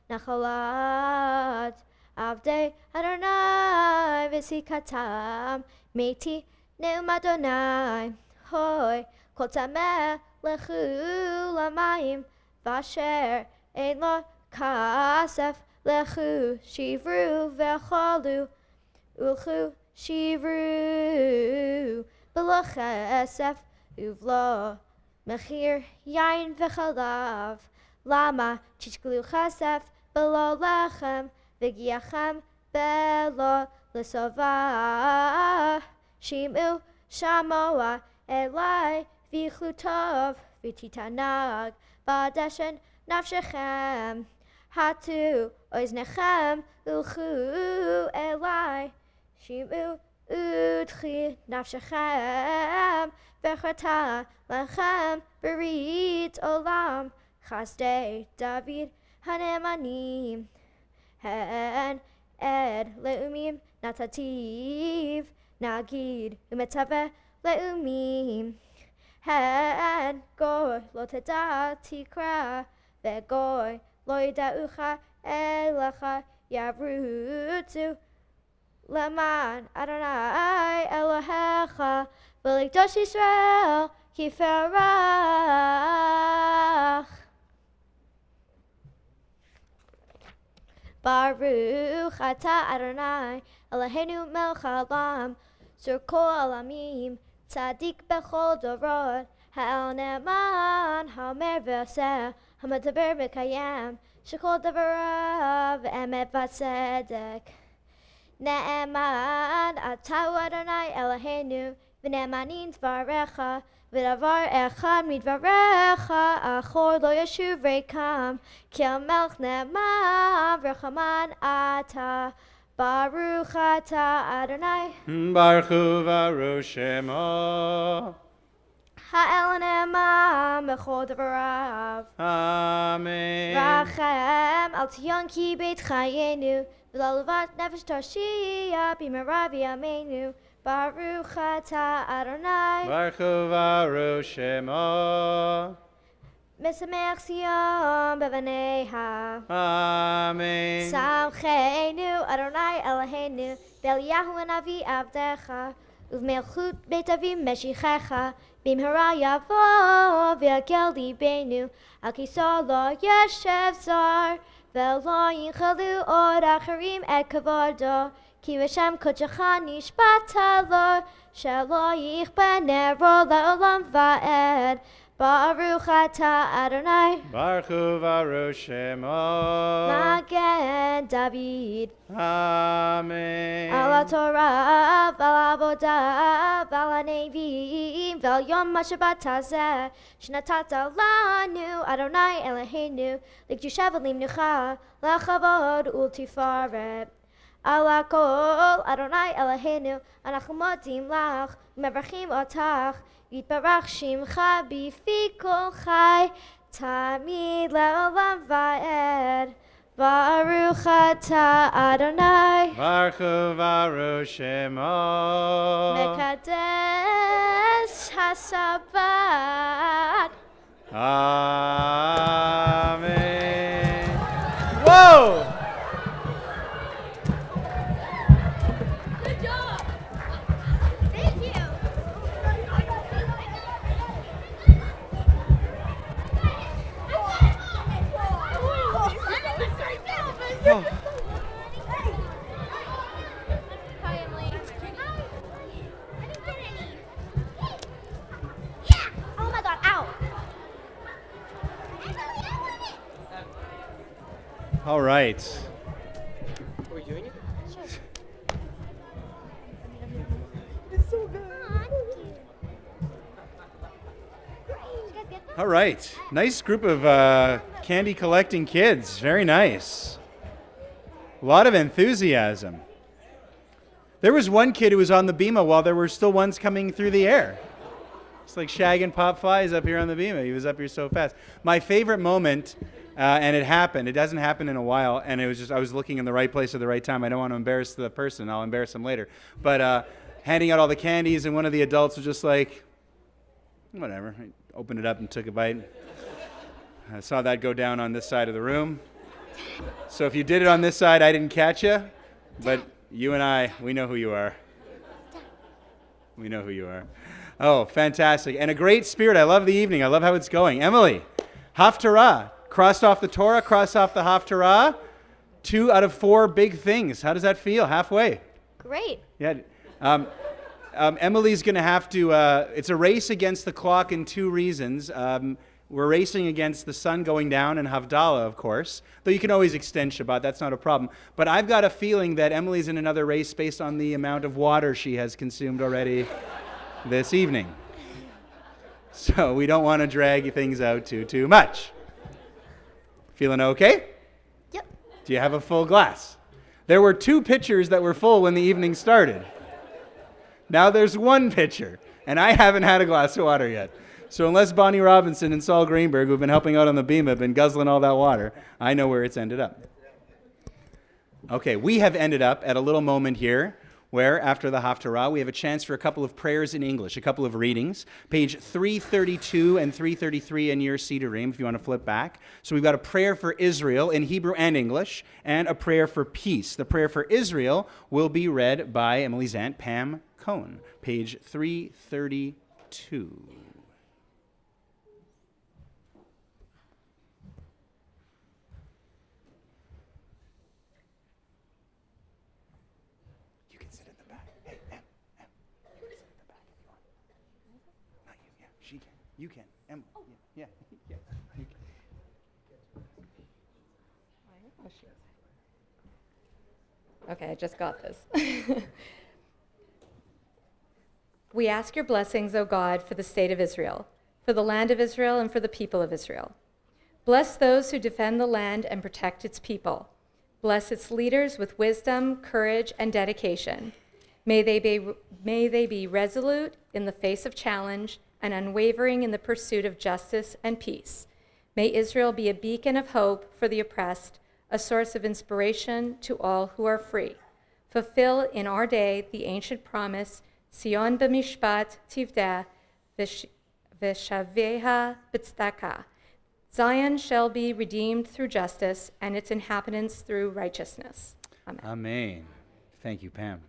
נחלת עבדי אדוני וזיקתם, מתי נאום אדוני. הוי כל צמא לכו למים, ואשר אין לו כסף לכו שברו ואכלו, ולכו שברו בלא כסף ובלא מחיר יין וחלב. למה תשקלו כסף בלא לחם, וגיחם בלא לשובע? שמעו שמוע אלי ויאכלו טוב, ותתענג בדשן נפשכם. הטו אוזניכם ולכו אלי, שמעו ודחי נפשכם, וחרתה לכם ברית עולם. חסדי דוד הנאמנים, הן עד לאומים נתתיו, נגיד ומצווה לאומים. הן גוי לא תדע תקרא, וגוי לא ידעוך אליך ירוצו, למען אדוני אלוהיך, ולקדוש ישראל יפרח. ברוך אתה אדוני אלוהינו מלך העולם, צור כל העולמים, צדיק בכל דורות, האל נאמן, האומר ועושה, המדבר וקיים, שכל דבריו אמת וצדק. נאמן אתה הוא אדוני אלוהינו, ונאמנים דבריך, ודבר אחד מדבריך אחור לא ישוב ריקם, כי המלך נאמן ורחמן אתה. ברוך אתה אדוני. ברכו וברו שמו. האל נאמן בכל דבריו. אמן. רחם על ציון כי בית חיינו, וללבת נפש תושיע במהרה בימינו. ברוך אתה אדוני. ברכו וברו שמו. משמח ציון בבניה. אמן. שמחנו אדוני אלוהינו באליהו הנביא עבדך, ובמלכות בית אבי משיחך, במהרה יבוא ויגל ליבנו, על כיסא לא ישב זר, ולא ינחלו עוד אחרים את כבודו, כי בשם קודשך נשבעת לו, שלא יכבה נרו לעולם ועד. ברוך אתה אדוני. ברכו וברו שמו. מגן דוד. אמן. על התורה ועל העבודה ועל הנביאים ועל יום השבת הזה שנתת לנו אדוני אלוהינו, לקדושה ולמנוחה, לכבוד ולתפארת. ala kol Adonai Eloheinu, אנחנו מודים לך, מברכים אותך, יתברך שמך בפי כל חי, תמיד לעולם ועד. Baruch atah Adonai, Baruch Baruch Shemo, Mekadesh HaShabbat. Amen. Whoa! Good job. Thank you. Oh. Hi, Emily. I didn't get any. Oh my God! Ow! All right. Are we doing it? Sure. It's so good. All right. Nice group of candy collecting kids. Very nice. A lot of enthusiasm. There was one kid who was on the bima while there were still ones coming through the air. It's like Shag and Pop Flies up here on the bima. He was up here so fast. My favorite moment, and it happened. It doesn't happen in a while, and it was just I was looking in the right place at the right time. I don't want to embarrass the person. I'll embarrass him later. But handing out all the candies, and one of the adults was just like, whatever. I opened it up and took a bite. I saw that go down on this side of the room. So if you did it on this side, I didn't catch you. But you and I, we know who you are. We know who you are. Oh, fantastic. And a great spirit. I love the evening. I love how it's going. Emily, Haftarah. Crossed off the Torah, crossed off the Haftarah. 2 out of 4 big things. How does that feel? Halfway. Great. Yeah. Emily's going to have to, it's a race against the clock in 2 reasons. We're racing against the sun going down and Havdalah, of course, though you can always extend Shabbat, that's not a problem. But I've got a feeling that Emily's in another race based on the amount of water she has consumed already this evening. So we don't want to drag things out too much. Feeling okay? Yep. Do you have a full glass? There were 2 pitchers that were full when the evening started. Now there's 1 pitcher, and I haven't had a glass of water yet. So unless Bonnie Robinson and Saul Greenberg, who've been helping out on the beam, have been guzzling all that water, I know where it's ended up. Okay, we have ended up at a little moment here where, after the Haftarah, we have a chance for a couple of prayers in English, a couple of readings. Page 332 and 333 in your Siddurim, if you want to flip back. So we've got a prayer for Israel in Hebrew and English, and a prayer for peace. The prayer for Israel will be read by Emily's aunt, Pam Cohn, page 332. You can. Emma. Oh. Yeah. You can. Okay, I just got this. We ask your blessings, O God, for the state of Israel, for the land of Israel, and for the people of Israel. Bless those who defend the land and protect its people. Bless its leaders with wisdom, courage, and dedication. May they be resolute in the face of challenge and unwavering in the pursuit of justice and peace. May Israel be a beacon of hope for the oppressed, a source of inspiration to all who are free. Fulfill in our day the ancient promise, Sion b'mishpat tivdeh v'shaveha b'tzedakah. Zion shall be redeemed through justice, and its inhabitants through righteousness. Amen. Amen. Thank you, Pam.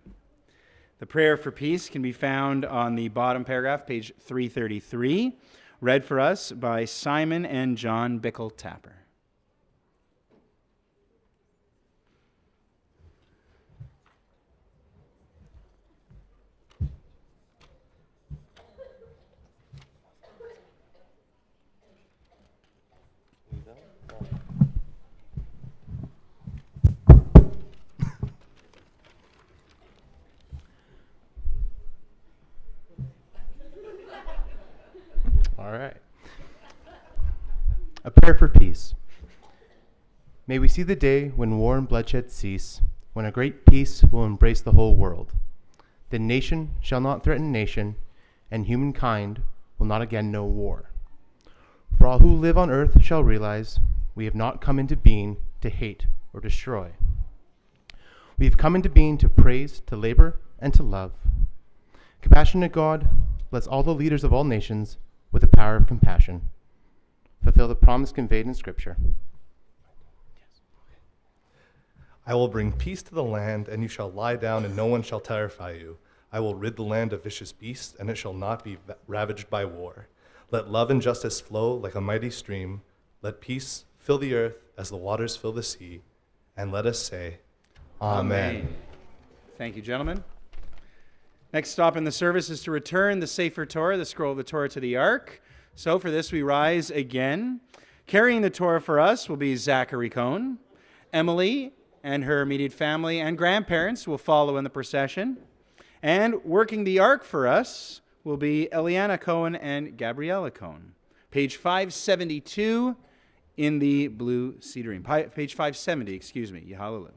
The prayer for peace can be found on the bottom paragraph, page 333, read for us by Simon and John Bickle-Tapper. All right. A prayer for peace. May we see the day when war and bloodshed cease, when a great peace will embrace the whole world. Then nation shall not threaten nation, and humankind will not again know war. For all who live on earth shall realize we have not come into being to hate or destroy. We have come into being to praise, to labor, and to love. Compassionate God, bless all the leaders of all nations with the power of compassion. Fulfill the promise conveyed in Scripture. I will bring peace to the land, and you shall lie down, and no one shall terrify you. I will rid the land of vicious beasts, and it shall not be ravaged by war. Let love and justice flow like a mighty stream. Let peace fill the earth as the waters fill the sea. And let us say, Amen. Thank you, gentlemen. Next stop in the service is to return the Sefer Torah, the scroll of the Torah, to the ark. So for this, we rise again. Carrying the Torah for us will be Zachary Cohn. Emily and her immediate family and grandparents will follow in the procession. And working the ark for us will be Eliana Cohen and Gabriella Cohen. Page 572 in the blue cedrine. Page 570, excuse me. Hallelujah.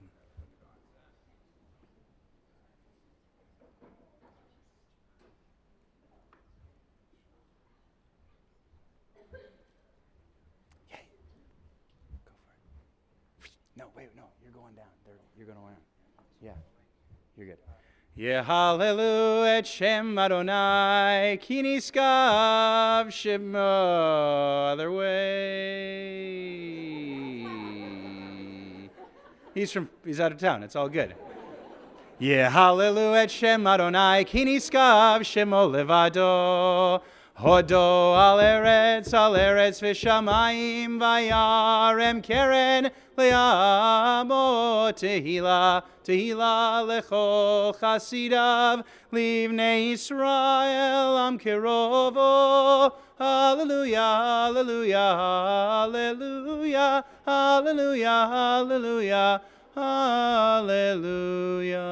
No, wait, no, you're going down. You're going around. Yeah, you're good. Yehalelu et Shem Adonai, ki niskav shemo. Other way. He's out of town. It's all good. Yehalelu et Shem Adonai, ki niskav shemo levado. Hodo al eretz v'shamayim vayarem keren le'amo tehila lecho chasidav livnei Yisrael am kerovo. Hallelujah, hallelujah, hallelujah, hallelujah, hallelujah, hallelujah.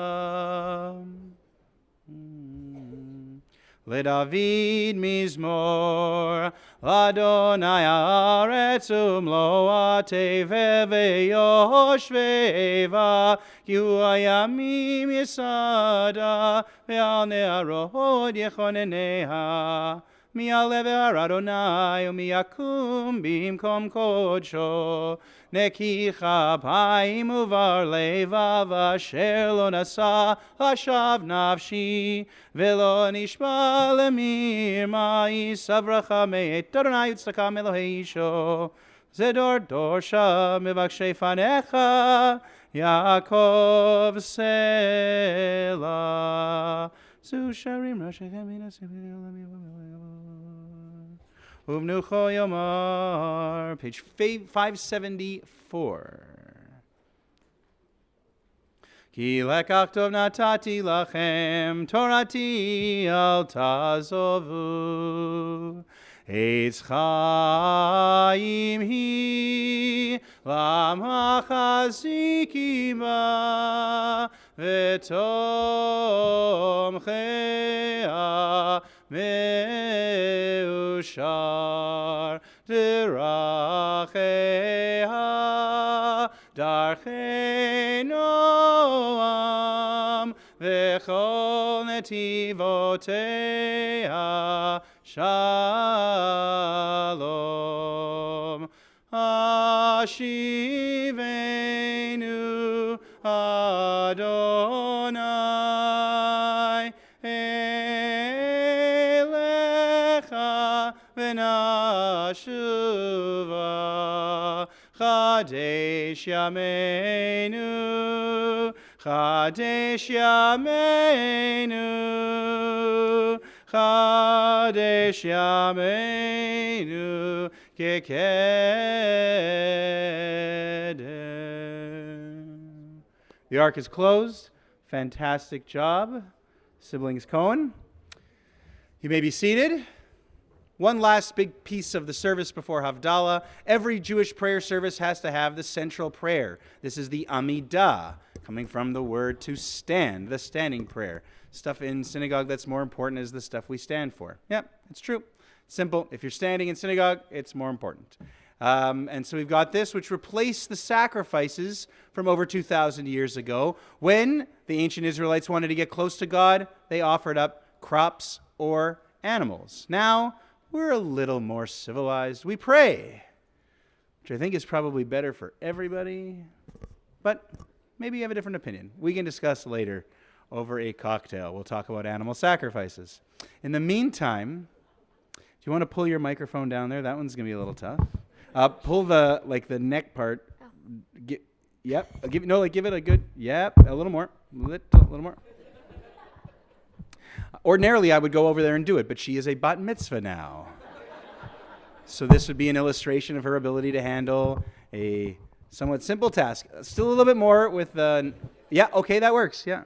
LeDavid mizmor, Adonai haaretz umloa teveh veyoshveva, ki hu hayamim yisada, ve'al ne'arot yechoneneha. Mi alever Adonai umi yakum bimkom kodsho, neki chapayim uvar levav asher lo nasa hashav nafshi, velo nishma lemirma yisavracha me'et Adonai yitztakam Elohei isho, zedor dorsha mevakshe fanecha, Yaakov Selah. Zusharim Rashechem Uvnucho Yomar, page 574. Ki lekachov natati lachem, Torati al tazovu. Eitz chaim hi, lamachaziki ba, v'tomchea meushar, derachea darchei noam, v'chol netivotea shalom. Ashivenu Adonai elecha v'nashuva. Chadesh yameinu, Chadesh yameinu, Chadesh yameinu kekedem. The ark is closed. Fantastic job, siblings Cohen. You may be seated. One last big piece of the service before Havdalah. Every Jewish prayer service has to have the central prayer. This is the Amidah, coming from the word to stand, the standing prayer. Stuff in synagogue that's more important is the stuff we stand for. Yep, it's true. Simple. If you're standing in synagogue, it's more important. And so we've got this, which replaced the sacrifices from over 2,000 years ago. When the ancient Israelites wanted to get close to God, they offered up crops or animals. Now, we're a little more civilized. We pray, which I think is probably better for everybody. But maybe you have a different opinion. We can discuss later over a cocktail. We'll talk about animal sacrifices. In the meantime, do you want to pull your microphone down there? That one's going to be a little tough. Pull the neck part. Oh. Yep. Give it a good. Yep. A little more. Little more. Ordinarily, I would go over there and do it, but she is a bat mitzvah now. So this would be an illustration of her ability to handle a somewhat simple task. Still a little bit more with the. Yeah. Okay, that works. Yeah.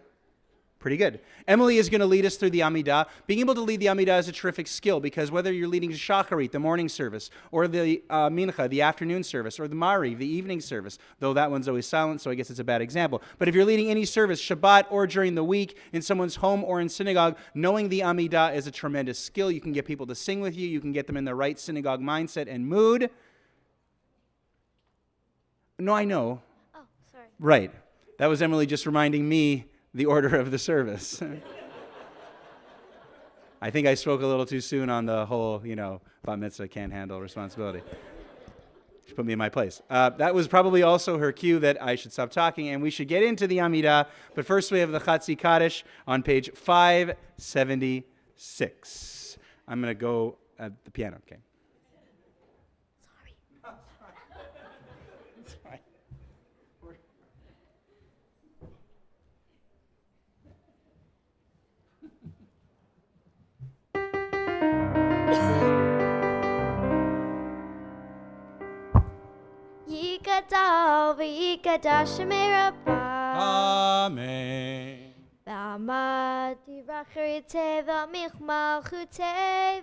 Pretty good. Emily is going to lead us through the Amidah. Being able to lead the Amidah is a terrific skill because whether you're leading the Shacharit, the morning service, or the Mincha, the afternoon service, or the Mariv, the evening service, though that one's always silent, so I guess it's a bad example. But if you're leading any service, Shabbat or during the week, in someone's home or in synagogue, knowing the Amidah is a tremendous skill. You can get people to sing with you. You can get them in the right synagogue mindset and mood. No, I know. Oh, sorry. Right. That was Emily just reminding me the order of the service. I think I spoke a little too soon on the whole, bat mitzvah can't handle responsibility. She put me in my place. That was probably also her cue that I should stop talking and we should get into the Amidah. But first we have the Chatzi Kaddish on page 576. I'm going to go at the piano, okay? Yikadal v'yikadash Shemei Rabbah. Amen. V'amad yiracharite v'amichmal chute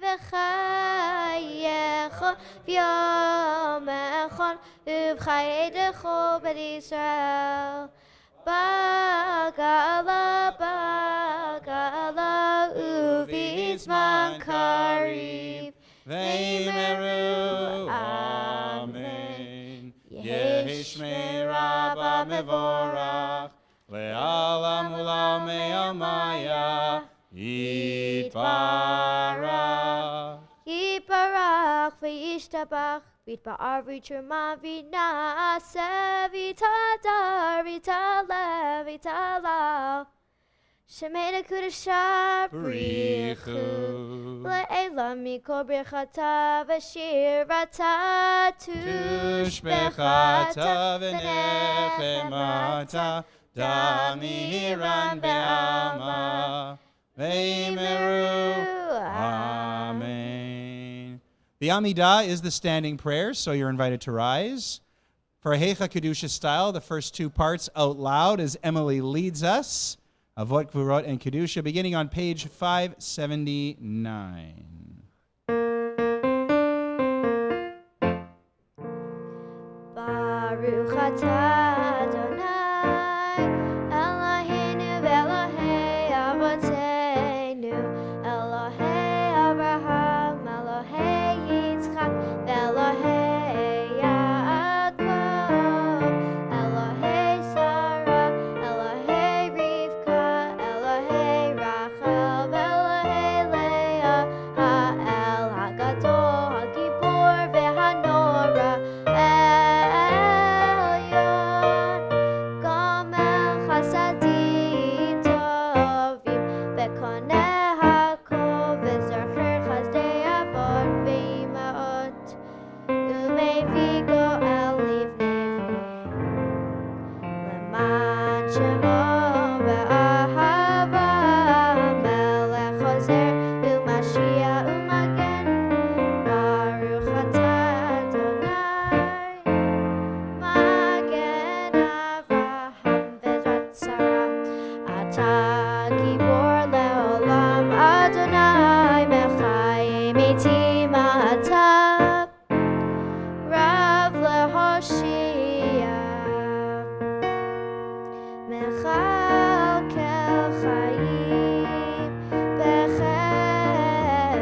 v'chayecho v'yom echon uv'chayedecho b'Yisrael. Bagala uv'izman kariv V'yimeru Amen. Yehi Shmei Rabbah mevorach le'alam ulam me'amaya Yitbarach. Yiparach v'yishtabach v'yitba'ar v'yitruma v'yinaseh v'yitadar v'yitalev v'yitalal Shemei Kedusha Brichu Le'elam Mikol Brichata V'shirata Tushbechata v'nechemata Damiran be'alma V'yimeru Amen. The Amidah is the standing prayer, so you're invited to rise. For a Heicha Kedusha style, the first two parts out loud as Emily leads us. Avot Gvurot and Kedusha, beginning on page 579. Baruch atah Adonai Eloheinu v'Elokei Avotenu Elohei Abraham Elohei Yitzchak v'Elohei Yaakov Elohei Sarah Elohei Rivka Elohei Rachel v'Elohei Leah Ha'el Hagadol Hagibor v'Hanora Elyon Gomel Chasadim Tovim V'Koneh Hakol V'Zacher Chazdei Avot V'Imaot U'Mevigo El Livnei Leman Shemo V'Ahava Melech Chozer U'Mashiach U'Magen Baruch atah Adonai Magen Avraham V'Zrat Sarah Atah Gibor Le'olam Adonai Mechayim Itim Atah Rav LeHoshia Mechalkel Chayim Bechem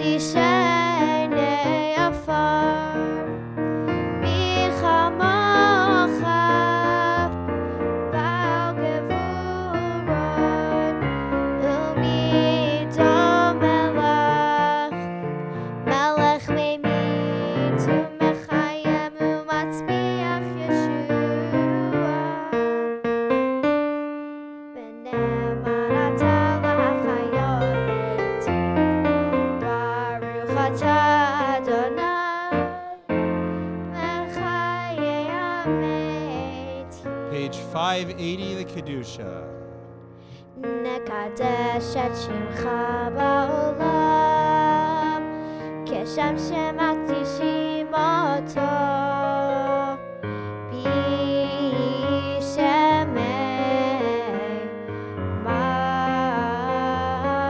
Lishene afar Michamocha Bal Gevuron Umidom Melech Melech Memit Umechayem Umatzmiach Yeshua V'ne'eman atah lahachayot metim Baruch atah Adonai Mechayei hametim Page 580, the Kedusha. נקדש את שמך בעולם, כשם שמקדישים אותו בשמי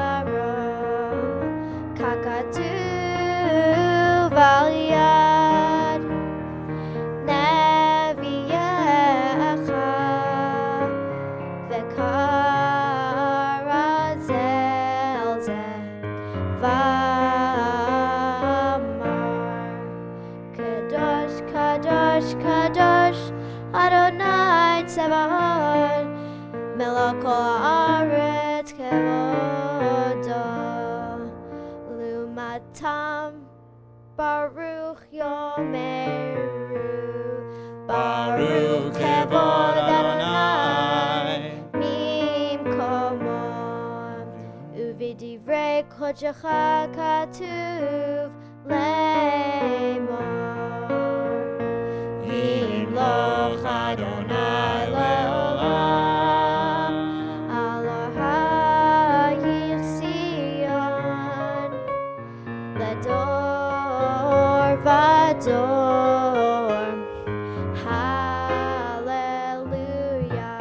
מרום, ככתוב על יד נביאך וקרא זה אל זה ואמר קדוש קדוש קדוש אדוני צבאות מלוא כל הארץ כבודו לעומתם ברוך יאמרו ברוך כבוד אדוני ממקומם ובדברי קודשך כתוב לאמור ימלוך אדוני לעולם אלוהיך ציון לדור ודור הללויה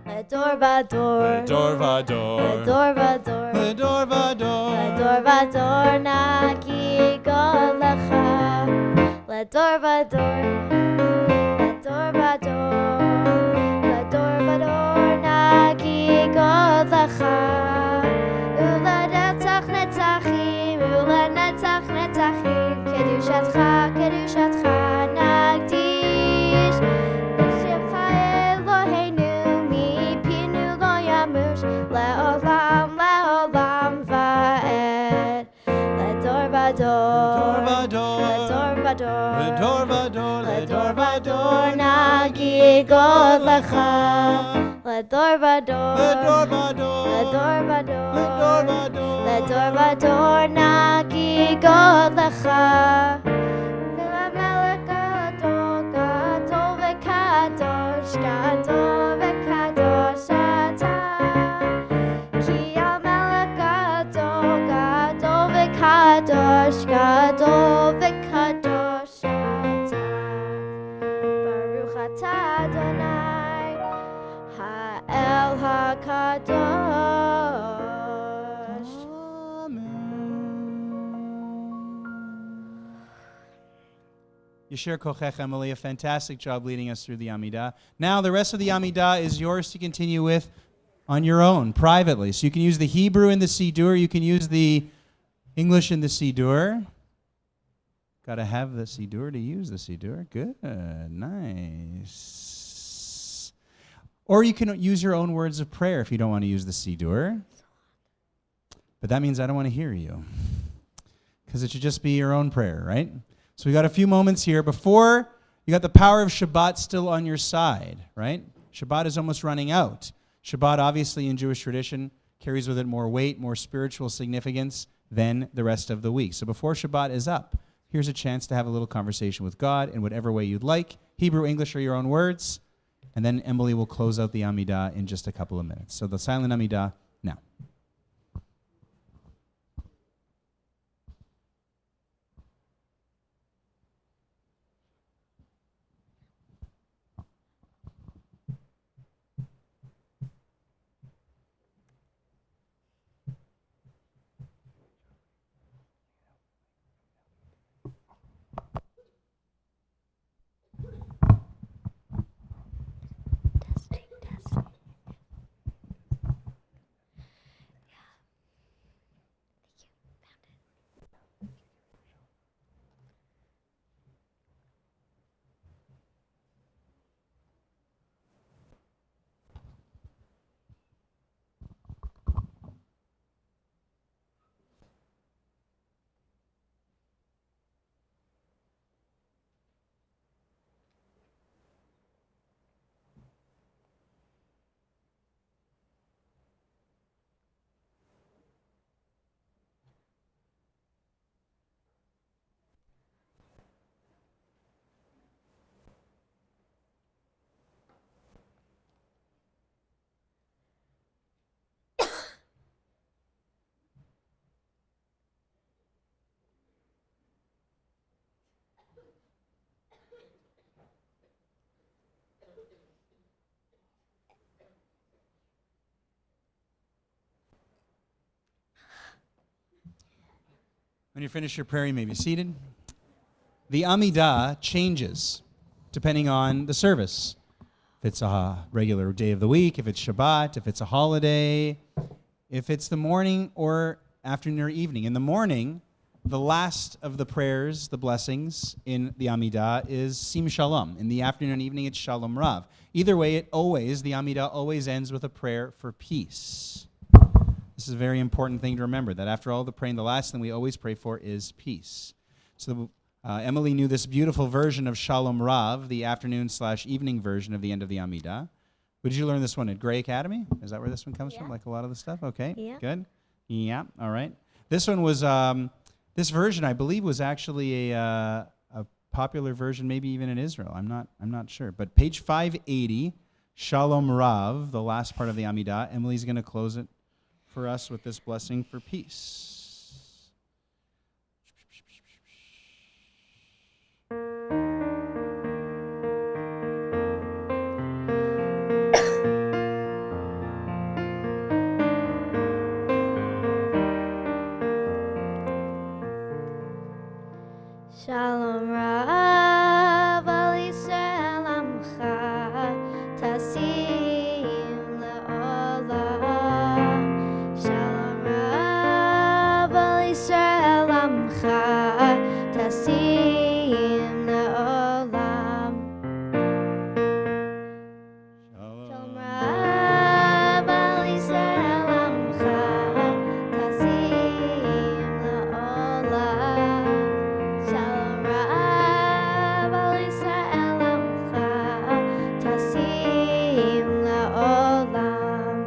לדור ודור Ledor vador. לדור ודור Ledor vador. לדור ודור נגיגות לך לדור ודור לדור ודור לדור ודור נגיגות לך ולנצח נצחים ולנצח נצחים קדושתך קדושתך נקדיש לשמך אלוהינו מפינו לא ימוש לעולם לעולם ועד לדור ודור Ledor vador. לדור ודור Ledor vador. לדור ודור נגיגות לך לדור ודור Ledor vador. לדור ודור Ledor vador. לדור ודור נגיגות לך ולמלך גדול גדול וקדוש גדול וקדוש אתה כי המלך גדול גדול וקדוש גדול וקדוש אתה ברוך אתה אדוני האל הקדוש Yashir Kochech, Emily, a fantastic job leading us through the Amidah. Now, the rest of the Amidah is yours to continue with on your own, privately. So you can use the Hebrew in the Siddur. You can use the English in the Siddur. Got to have the Siddur to use the Siddur. Good. Nice. Or you can use your own words of prayer if you don't want to use the Siddur. But that means I don't want to hear you. Because it should just be your own prayer, right? So we got a few moments here. Before, you got the power of Shabbat still on your side, right? Shabbat is almost running out. Shabbat, obviously, in Jewish tradition, carries with it more weight, more spiritual significance than the rest of the week. So before Shabbat is up, here's a chance to have a little conversation with God in whatever way you'd like. Hebrew, English, or your own words. And then Emily will close out the Amidah in just a couple of minutes. So the silent Amidah now. When you finish your prayer, you may be seated. The Amidah changes depending on the service. If it's a regular day of the week, if it's Shabbat, if it's a holiday, if it's the morning or afternoon or evening. In the morning, the last of the prayers, the blessings in the Amidah is Sim Shalom. In the afternoon and evening, it's Shalom Rav. Either way, the Amidah always ends with a prayer for peace. This is a very important thing to remember, that after all the praying, the last thing we always pray for is peace. So Emily knew this beautiful version of Shalom Rav, the afternoon/evening version of the end of the Amidah. Where did you learn this one? At Gray Academy? Is that where this one comes from, like a lot of the stuff? Okay, good. Yeah, all right. This one was... This version, I believe, was actually a popular version, maybe even in Israel. I'm not sure. But page 580, Shalom Rav, the last part of the Amidah. Emily's going to close it for us with this blessing for peace. Shalom Rav al Yisrael Amcha Tasim le'olam. Shalom Rav al Yisrael Amcha Tasim le'olam. Shalom Rav al Yisrael Amcha Tasim le'olam. Shalom Rav al Yisrael Amcha Tasim le'olam.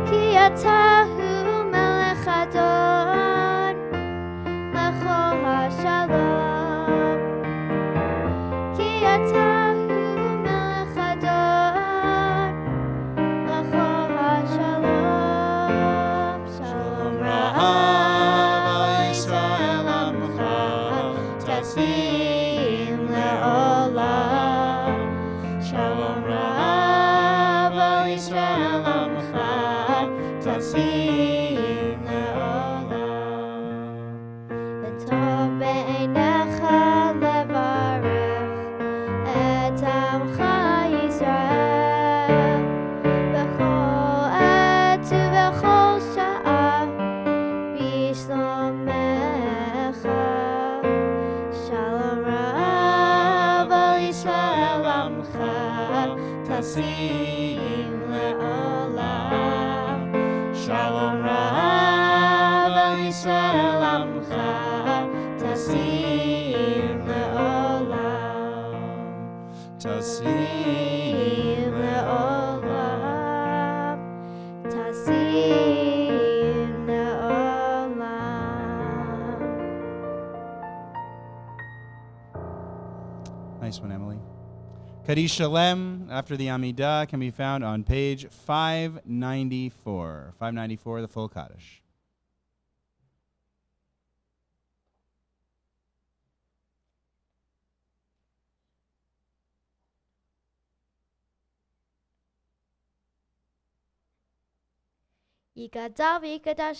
Ki atahu melech adon lecho hashalom. Ki atahu melech adon lecho hashalom. Shalom Rav Tasim le'olam. Shalom Rav al Yisrael Amcha Tasim le'olam. V'tov be'einecha levarech et Amcha Yisrael b'chol et u'b'chol sha'ah b'shlomecha. Shalom Rav al Yisrael Amcha Tasim le'olam. Shalom Rav al Yisrael Amcha Tasim le'olam. Tasim le'olam. Tasim le'olam. Nice one, Emily. Kaddish Shalem, after the Amidah, can be found on page 594. 594, the full Kaddish. Yikadav Yikadash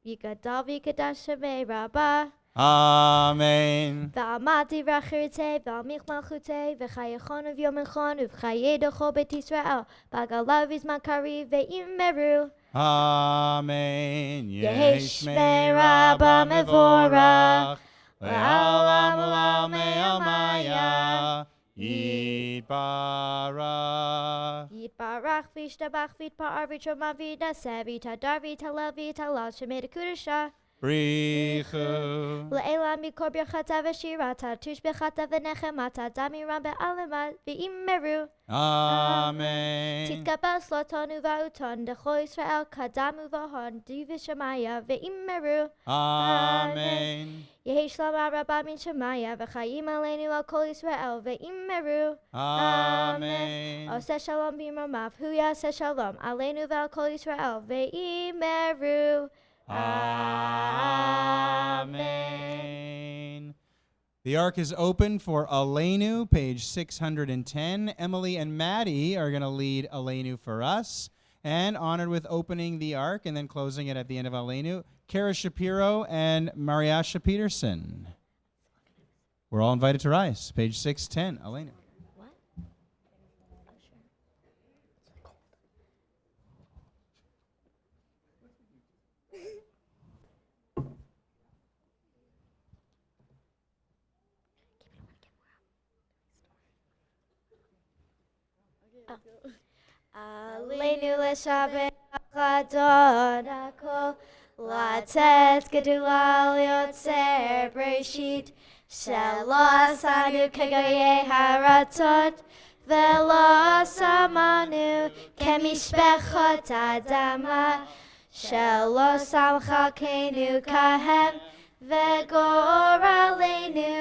Shemei Rabbah. Amen. V'amati v'achirtei v'almich malchutei v'chayachon v'yom echon v'chayedecho bet Yisrael v'agalav v'zman kariv ve'imeru. Amen. Yehi Shmei Rabbah mevorach Le'olam u'lam me'omaya Yitbarach. Yitbarach v'yishtabach v'yitpa'ar v'yitshoma v'yinaseh v'yitadar v'yitalel v'yitalal Shemei Dekudasha. Brichu. Le'elam mikor birchata v'shirata tush bechata v'nechemata damiram be'alema v'imeru. Amen. Titkabel sloton uva'uton decho Yisrael kadam uvahon div'shemaya v'imeru. Amen. Yehi shlama rabba min shemaya v'chayim aleinu al kol Yisrael v'imeru. Amen. Oseh shalom b'imromav hu yaseh shalom aleinu v'al kol Yisrael v'imeru. Amen. The ark is open for Aleinu, page 610. Emily and Maddie are going to lead Aleinu for us. And honored with opening the ark and then closing it at the end of Aleinu, Kara Shapiro and Mariasha Peterson. We're all invited to rise. Page 610. Elena. Aleinu leshabech Adon hakol, latet gedula liotzer Bereshit, shelo asanu kegoyei haratot, velo samanu kemishpechot adama, shelo samchalkenu kahem, vegoralenu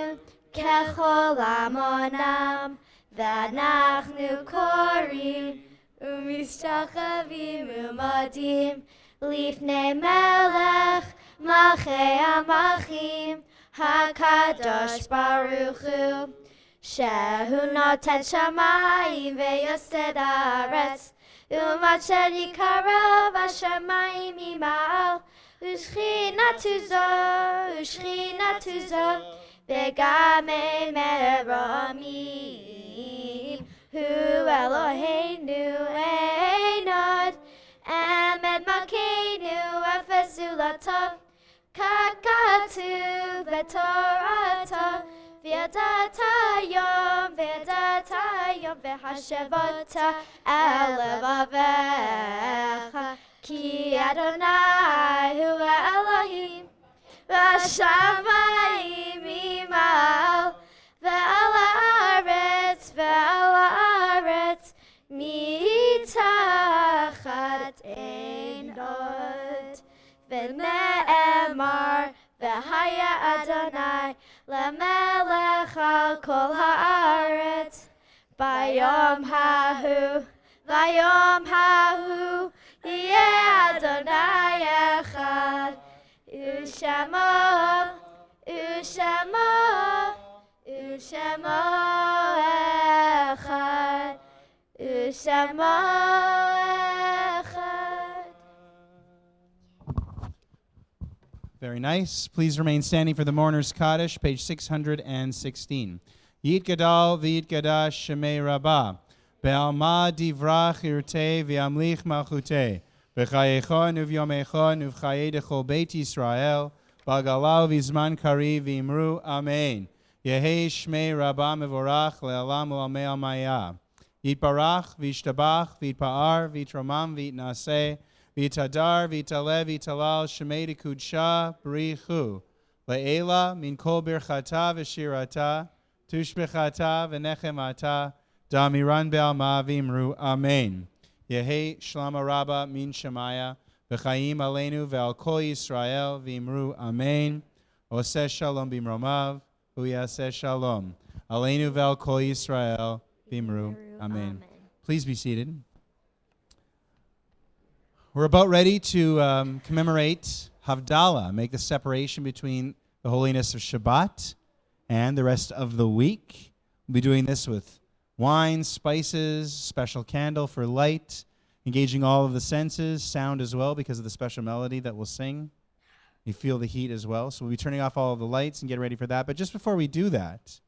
kechol amonam, v'anachnu korim u'mishtachavim u'modim lifnei melech malchei hamachim hakadosh baruch hu shehu noten shamayim veyosed haaretz u'macher yikarav hashamayim imal u'shchinatu zo begamei meramim hu Eloheinu einod emed malkeinu efesu latov kakatu v'torato v'yadata yom v'hashevota elevavecha ki Adonai hu Elohim v'shamayim imal ve'al haaretz mitachat einot v'ne'emar v'haya Adonai lemelech al kol haaretz vayom hahu yeh Adonai echad Ushamo echad Very nice. Please remain standing for the Mourner's Kaddish, page 616. Yit Gadal v'yit Gadash Shemei Rabbah, Be'alma divrach irtei v'yamlich malchutei, V'chayechon uv'yomechon uv'chayei dechol Beit Yisrael, B'agalau v'zman kari v'imru Amen. Yehei Shmei Rabbah mevorach le'alam u'amei almaya. Yitbarach v'yishtabach v'yitpa'ar v'yitromam v'yitnaseh v'yitadar v'yitaleh v'yitalal Shmei dekudsha b'richu. Le'ela min kol birchata v'shirata tushbechata v'nechemata damiran be'alma v'imru Amen. Yehei Shlama Rabba min Shemaya, v'chaim aleinu ve'al kol Yisrael v'imru Amen. Oseh shalom b'mromav, u'yaseh shalom. Aleinu ve'al kol Yisrael v'imru Amen. Please be seated. We're about ready to commemorate Havdalah, make the separation between the holiness of Shabbat and the rest of the week. We'll be doing this with wine, spices, special candle for light, engaging all of the senses, sound as well because of the special melody that we'll sing. You feel the heat as well. So we'll be turning off all of the lights and get ready for that. But just before we do that,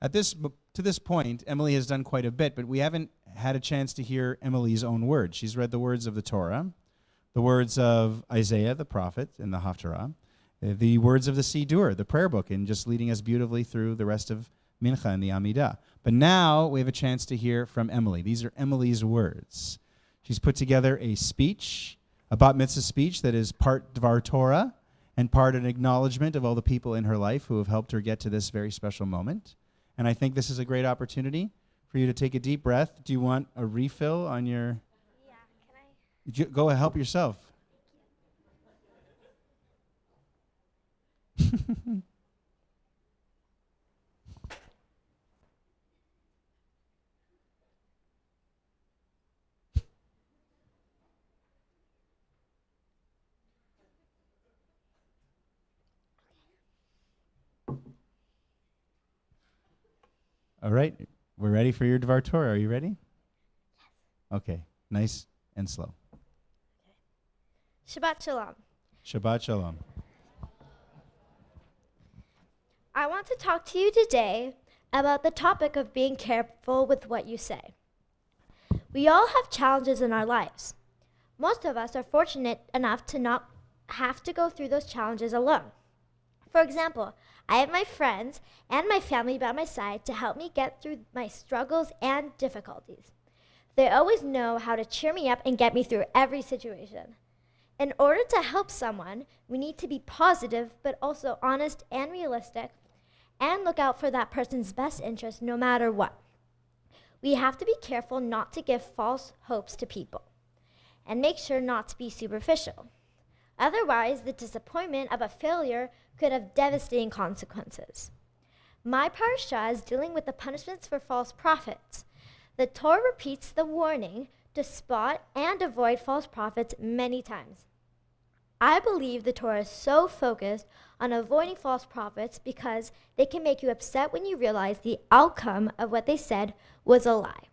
to this point, Emily has done quite a bit, but we haven't had a chance to hear Emily's own words. She's read the words of the Torah, the words of Isaiah, the prophet, in the Haftarah, the words of the Siddur, the prayer book, and just leading us beautifully through the rest of Mincha and the Amidah. But now we have a chance to hear from Emily. These are Emily's words. She's put together a speech, a bat mitzvah speech that is part Dvar Torah and part an acknowledgement of all the people in her life who have helped her get to this very special moment. And I think this is a great opportunity for you to take a deep breath. Do you want a refill on your... Yeah, can I? Go help yourself. All right, we're ready for your Dvar Torah. Are you ready? Yes. Okay, nice and slow. Shabbat Shalom. Shabbat Shalom. I want to talk to you today about the topic of being careful with what you say. We all have challenges in our lives. Most of us are fortunate enough to not have to go through those challenges alone. For example, I have my friends and my family by my side to help me get through my struggles and difficulties. They always know how to cheer me up and get me through every situation. In order to help someone, we need to be positive but also honest and realistic and look out for that person's best interest no matter what. We have to be careful not to give false hopes to people and make sure not to be superficial. Otherwise, the disappointment of a failure could have devastating consequences. My parsha is dealing with the punishments for false prophets. The Torah repeats the warning to spot and avoid false prophets many times. I believe the Torah is so focused on avoiding false prophets because they can make you upset when you realize the outcome of what they said was a lie.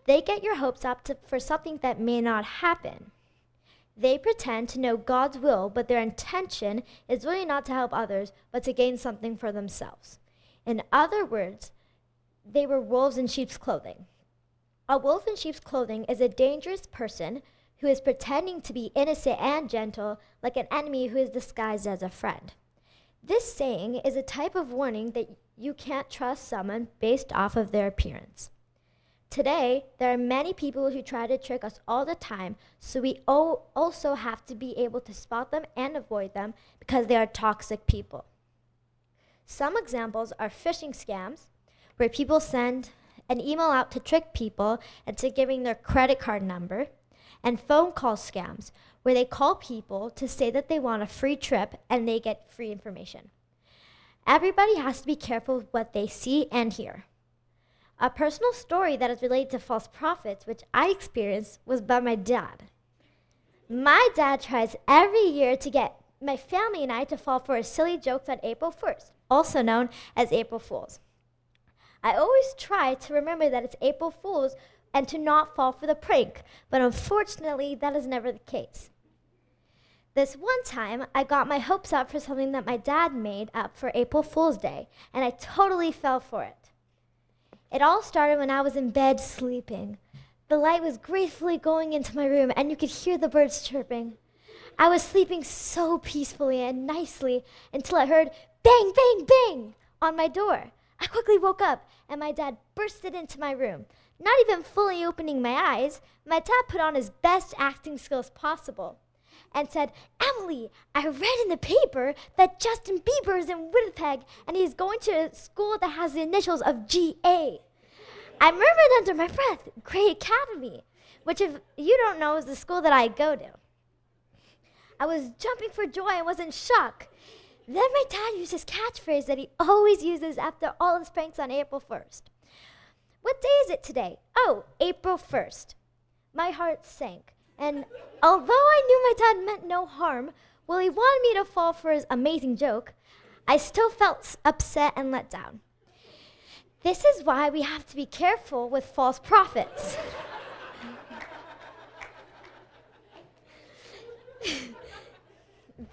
They get your hopes up for something that may not happen. They pretend to know God's will, but their intention is really not to help others, but to gain something for themselves. In other words, they were wolves in sheep's clothing. A wolf in sheep's clothing is a dangerous person who is pretending to be innocent and gentle, like an enemy who is disguised as a friend. This saying is a type of warning that you can't trust someone based off of their appearance. Today, there are many people who try to trick us all the time, so we also have to be able to spot them and avoid them because they are toxic people. Some examples are phishing scams, where people send an email out to trick people into giving their credit card number, and phone call scams, where they call people to say that they want a free trip and they get free information. Everybody has to be careful with what they see and hear. A personal story that is related to false prophets, which I experienced, was by my dad. My dad tries every year to get my family and I to fall for his silly jokes on April 1st, also known as April Fools. I always try to remember that it's April Fools and to not fall for the prank, but unfortunately, that is never the case. This one time, I got my hopes up for something that my dad made up for April Fool's Day, and I totally fell for it. It all started when I was in bed sleeping. The light was gracefully going into my room, and you could hear the birds chirping. I was sleeping so peacefully and nicely until I heard bang, bang, bang on my door. I quickly woke up, and my dad bursted into my room. Not even fully opening my eyes, my dad put on his best acting skills possible and said, "Emily, I read in the paper that Justin Bieber is in Winnipeg and he's going to a school that has the initials of GA. I murmured under my breath, Great Academy, which if you don't know is the school that I go to. I was jumping for joy and was in shock. Then my dad used his catchphrase that he always uses after all his pranks on April 1st. What day is it today? Oh, April 1st. My heart sank. And although I knew my dad meant no harm, well, he wanted me to fall for his amazing joke, I still felt upset and let down. This is why we have to be careful with false prophets.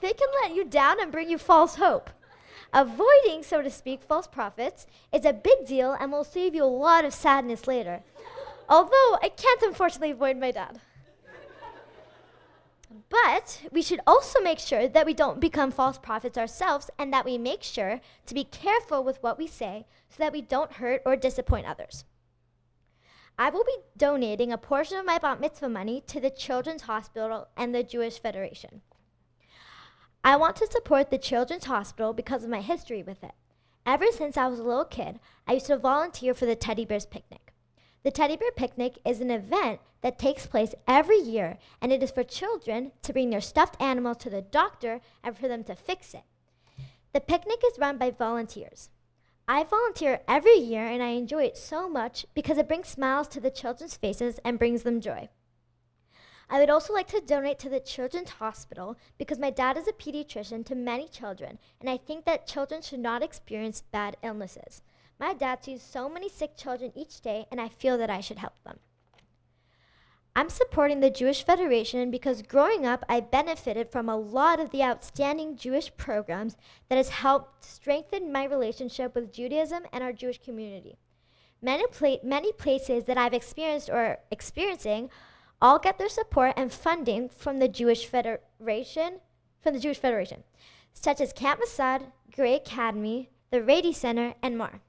They can let you down and bring you false hope. Avoiding, so to speak, false prophets is a big deal and will save you a lot of sadness later. Although I can't unfortunately avoid my dad. But we should also make sure that we don't become false prophets ourselves and that we make sure to be careful with what we say so that we don't hurt or disappoint others. I will be donating a portion of my bat mitzvah money to the Children's Hospital and the Jewish Federation. I want to support the Children's Hospital because of my history with it. Ever since I was a little kid, I used to volunteer for the Teddy Bears Picnic. The Teddy Bear Picnic is an event that takes place every year, and it is for children to bring their stuffed animals to the doctor and for them to fix it. The picnic is run by volunteers. I volunteer every year, and I enjoy it so much because it brings smiles to the children's faces and brings them joy. I would also like to donate to the Children's Hospital because my dad is a pediatrician to many children, and I think that children should not experience bad illnesses. My dad sees so many sick children each day, and I feel that I should help them. I'm supporting the Jewish Federation because growing up, I benefited from a lot of the outstanding Jewish programs that has helped strengthen my relationship with Judaism and our Jewish community. Many places that I've experienced or experiencing all get their support and funding from the Jewish Federation, such as Camp Masad, Grey Academy, the Rady Center, and more.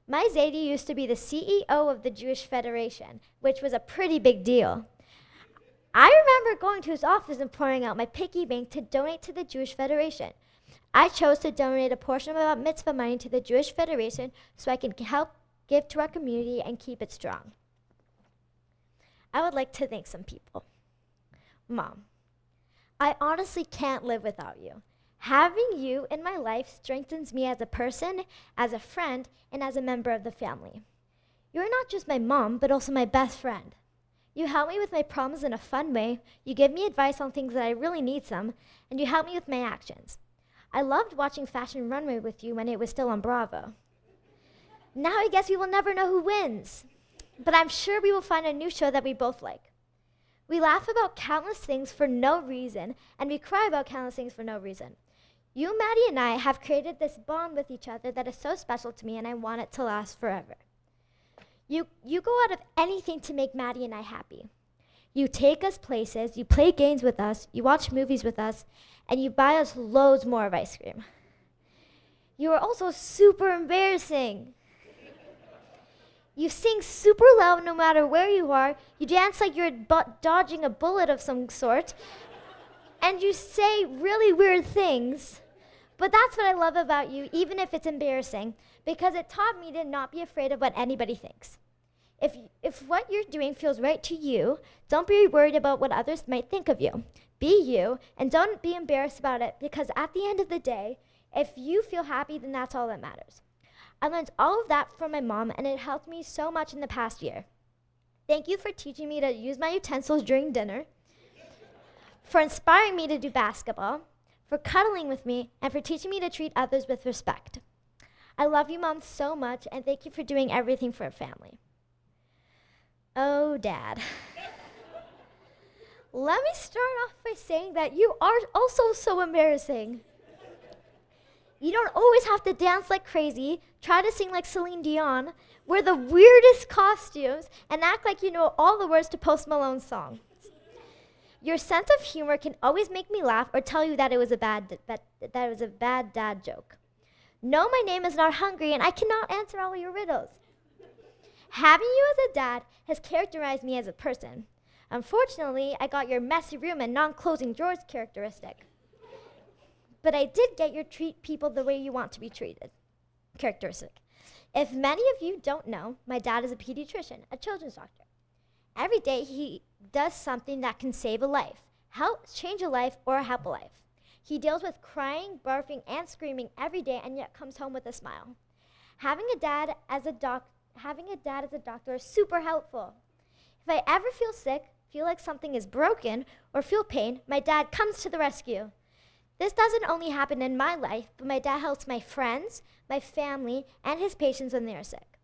My Zadie used to be the CEO of the Jewish Federation, which was a pretty big deal. I remember going to his office and pouring out my piggy bank to donate to the Jewish Federation. I chose to donate a portion of my mitzvah money to the Jewish Federation so I can help give to our community and keep it strong. I would like to thank some people. Mom, I honestly can't live without you. Having you in my life strengthens me as a person, as a friend, and as a member of the family. You're not just my mom, but also my best friend. You help me with my problems in a fun way, you give me advice on things that I really need some, and you help me with my actions. I loved watching Fashion Runway with you when it was still on Bravo. Now I guess we will never know who wins, but I'm sure we will find a new show that we both like. We laugh about countless things for no reason, and we cry about countless things for no reason. You, Maddie, and I have created this bond with each other that is so special to me, and I want it to last forever. You go out of anything to make Maddie and I happy. You take us places, you play games with us, you watch movies with us, and you buy us loads more of ice cream. You are also super embarrassing. You sing super loud no matter where you are, you dance like you're dodging a bullet of some sort, and you say really weird things. But that's what I love about you, even if it's embarrassing, because it taught me to not be afraid of what anybody thinks. If what you're doing feels right to you, don't be worried about what others might think of you. Be you, and don't be embarrassed about it, because at the end of the day, if you feel happy, then that's all that matters. I learned all of that from my mom, and it helped me so much in the past year. Thank you for teaching me to use my utensils during dinner, for inspiring me to do basketball, for cuddling with me, and for teaching me to treat others with respect. I love you, Mom, so much, and thank you for doing everything for our family. Oh, Dad. Let me start off by saying that you are also so embarrassing. You don't always have to dance like crazy, try to sing like Celine Dion, wear the weirdest costumes, and act like you know all the words to Post Malone's song. Your sense of humor can always make me laugh or tell you that it was a bad dad joke. No, my name is not hungry, and I cannot answer all your riddles. Having you as a dad has characterized me as a person. Unfortunately, I got your messy room and non-closing drawers characteristic. But I did get your treat people the way you want to be treated characteristic. If many of you don't know, my dad is a pediatrician, a children's doctor. Every day he does something that can save a life, help change a life, or help a life. He deals with crying, barfing, and screaming every day, and yet comes home with a smile. Having a dad as a doctor is super helpful. If I ever feel sick, feel like something is broken, or feel pain, my dad comes to the rescue. This doesn't only happen in my life, but my dad helps my friends, my family, and his patients when they are sick.